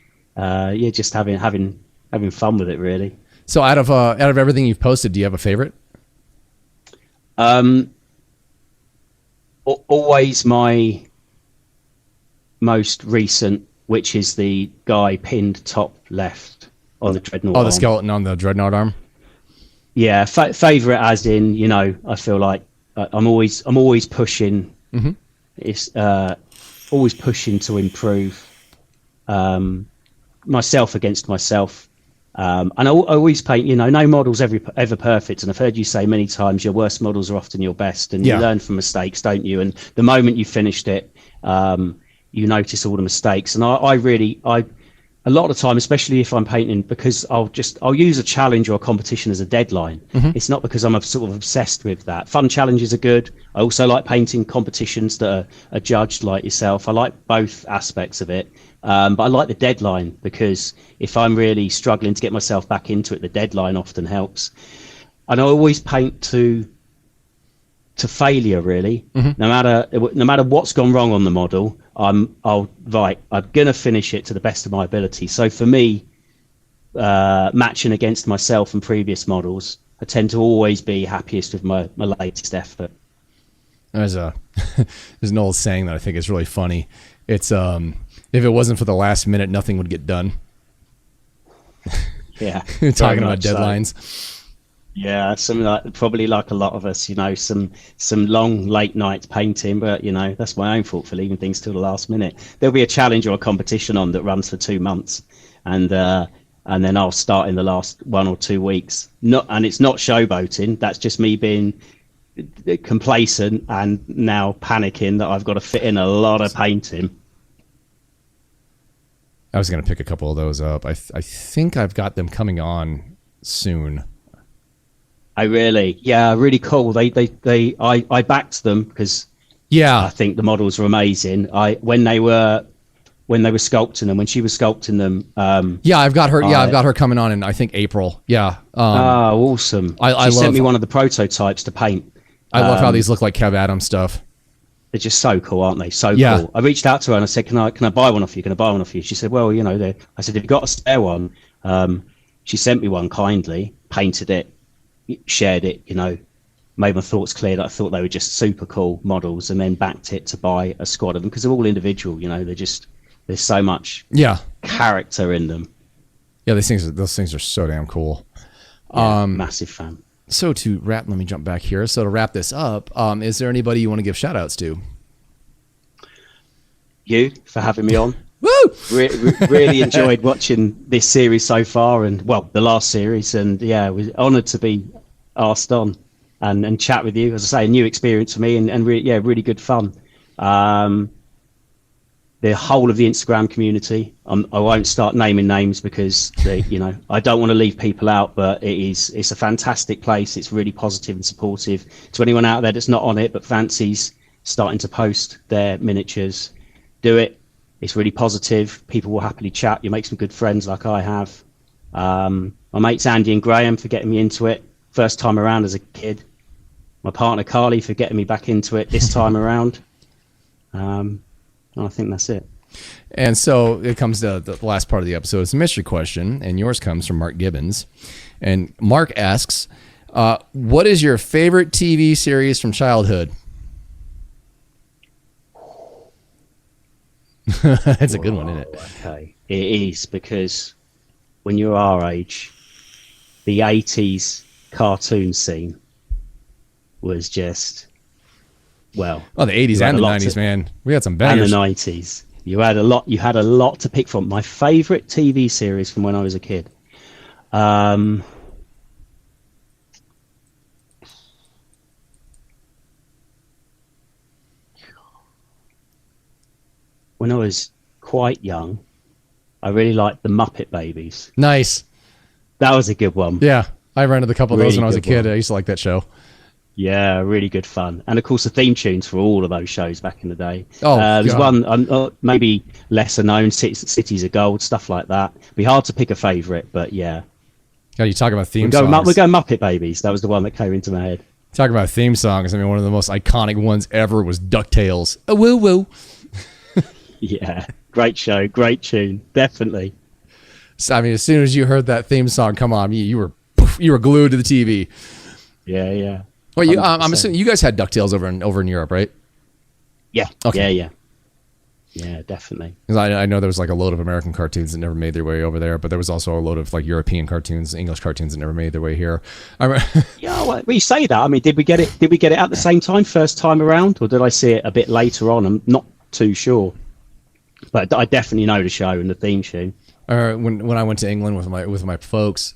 just having fun with it, really. So out of everything you've posted, do you have a favorite? Always my most recent, which is the guy pinned top left on the dreadnought. Oh, the skeleton on the dreadnought arm. Yeah, favorite, as in I feel like I'm always pushing. It's always pushing to improve myself against myself. And I always paint, no model's ever perfect. And I've heard you say many times your worst models are often your best, and you learn from mistakes, don't you? And the moment you finished it, you notice all the mistakes. And I a lot of the time, especially if I'm painting, because I'll use a challenge or a competition as a deadline. It's not because I'm sort of obsessed with that. Fun challenges are good. I also like painting competitions that are judged like yourself. I like both aspects of it. But I like the deadline, because if I'm really struggling to get myself back into it, the deadline often helps. And I always paint to failure, really. No matter what's gone wrong on the model, I'm gonna finish it to the best of my ability. So for me, matching against myself and previous models, I tend to always be happiest with my latest effort. There's an old saying that I think is really funny. It's if it wasn't for the last minute, nothing would get done. Yeah, talking about deadlines. So. Yeah, probably like a lot of us, some long late nights painting, but that's my own fault for leaving things till the last minute. There'll be a challenge or a competition on that runs for 2 months, and then I'll start in the last 1 or 2 weeks. And it's not showboating. That's just me being complacent and now panicking that I've got to fit in a lot of painting. I was going to pick a couple of those up. I think I've got them coming on soon. Oh, really? Yeah, really cool. I backed them because I think the models were amazing. When they were sculpting them, when she was sculpting them. I've got her. I've got her coming on in I think April. Yeah. Awesome. She sent me one of the prototypes to paint. I love how these look like Kev Adams stuff. They're just so cool, aren't they? So cool. I reached out to her and I said, "Can I buy one off you? Can I buy one off you?" She said, "Well, I said, "Have you got a spare one?" She sent me one kindly, painted it, shared it, made my thoughts clear that I thought they were just super cool models, and then backed it to buy a squad of them because they're all individual. There's so much character in them. Yeah, those things are so damn cool. Yeah, massive fan. So let me jump back here. So to wrap this up, is there anybody you want to give shout outs to? You for having me on. Woo! Really enjoyed watching this series so far, and the last series, and yeah, I was honoured to be asked on and chat with you. As I say, a new experience for me, and really good fun. The whole of the Instagram community. I won't start naming names because I don't want to leave people out, but it's a fantastic place. It's really positive and supportive. To anyone out there that's not on it but fancies starting to post their miniatures, do it. It's really positive. People will happily chat. You make some good friends like I have. My mates Andy and Graham for getting me into it first time around as a kid. My partner Carly for getting me back into it this time around. I think that's it. And so it comes to the last part of the episode. It's a mystery question, and yours comes from Mark Gibbons. And Mark asks, what is your favorite TV series from childhood? That's a good one, isn't it? Okay. It is, because when you're our age, the 80s cartoon scene was just, the 80s and the 90s, man. We had some bangers. And the 90s. You had a lot to pick from. My favorite TV series from when I was a kid. When I was quite young, I really liked the Muppet Babies. Nice. That was a good one. Yeah. I rented a couple of those when I was a kid. I used to like that show. Yeah, really good fun. And of course, the theme tunes for all of those shows back in the day. There's one, maybe lesser known, Cities of Gold, stuff like that. Be hard to pick a favourite, but yeah. God, you talk about theme songs. We're going Muppet Babies. That was the one that came into my head. Talk about theme songs. I mean, one of the most iconic ones ever was DuckTales. A woo woo. Yeah, great show, great tune, definitely. So, I mean, as soon as you heard that theme song come on, you were glued to the TV. Yeah. Well, I'm assuming you guys had DuckTales over in Europe, right? Yeah. Okay. Yeah, definitely. Because I know there was like a load of American cartoons that never made their way over there, but there was also a load of like European cartoons, English cartoons that never made their way here. Yeah, well, you say that. I mean, did we get it at the same time, first time around, or did I see it a bit later on? I'm not too sure. But I definitely know the show and the theme tune. When I went to England with my folks,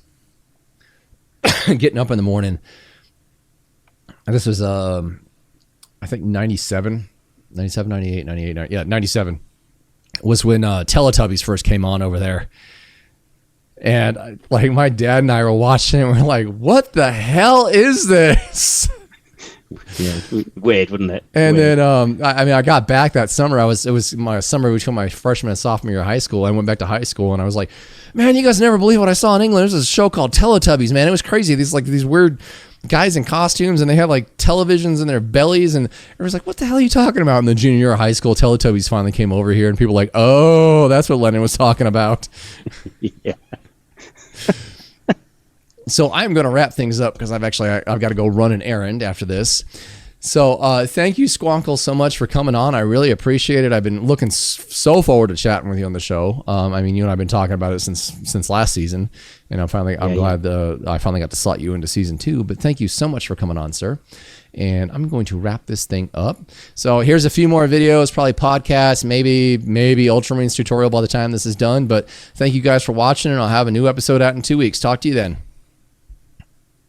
getting up in the morning, and this was I think 97, 97 was when Teletubbies first came on over there. And like my dad and I were watching it, and we're like, what the hell is this? Yeah, weird, wouldn't it? And then, I got back that summer. It was my summer between my freshman and sophomore year of high school. I went back to high school, and I was like, man, you guys never believe what I saw in England. There's a show called Teletubbies, man. It was crazy. These weird guys in costumes, and they had like televisions in their bellies, and it was like, what the hell are you talking about? In the junior year of high school, Teletubbies finally came over here, and people were like, oh, that's what Lennon was talking about. Yeah. So I'm going to wrap things up because I've got to go run an errand after this. So thank you, Squonkles, so much for coming on. I really appreciate it. I've been looking so forward to chatting with you on the show. I mean, you and I have been talking about it since last season, and I'm glad I finally got to slot you into season 2. But thank you so much for coming on, sir. And I'm going to wrap this thing up. So here's a few more videos, probably podcasts, maybe Ultramarines tutorial by the time this is done. But thank you guys for watching, and I'll have a new episode out in 2 weeks. Talk to you then.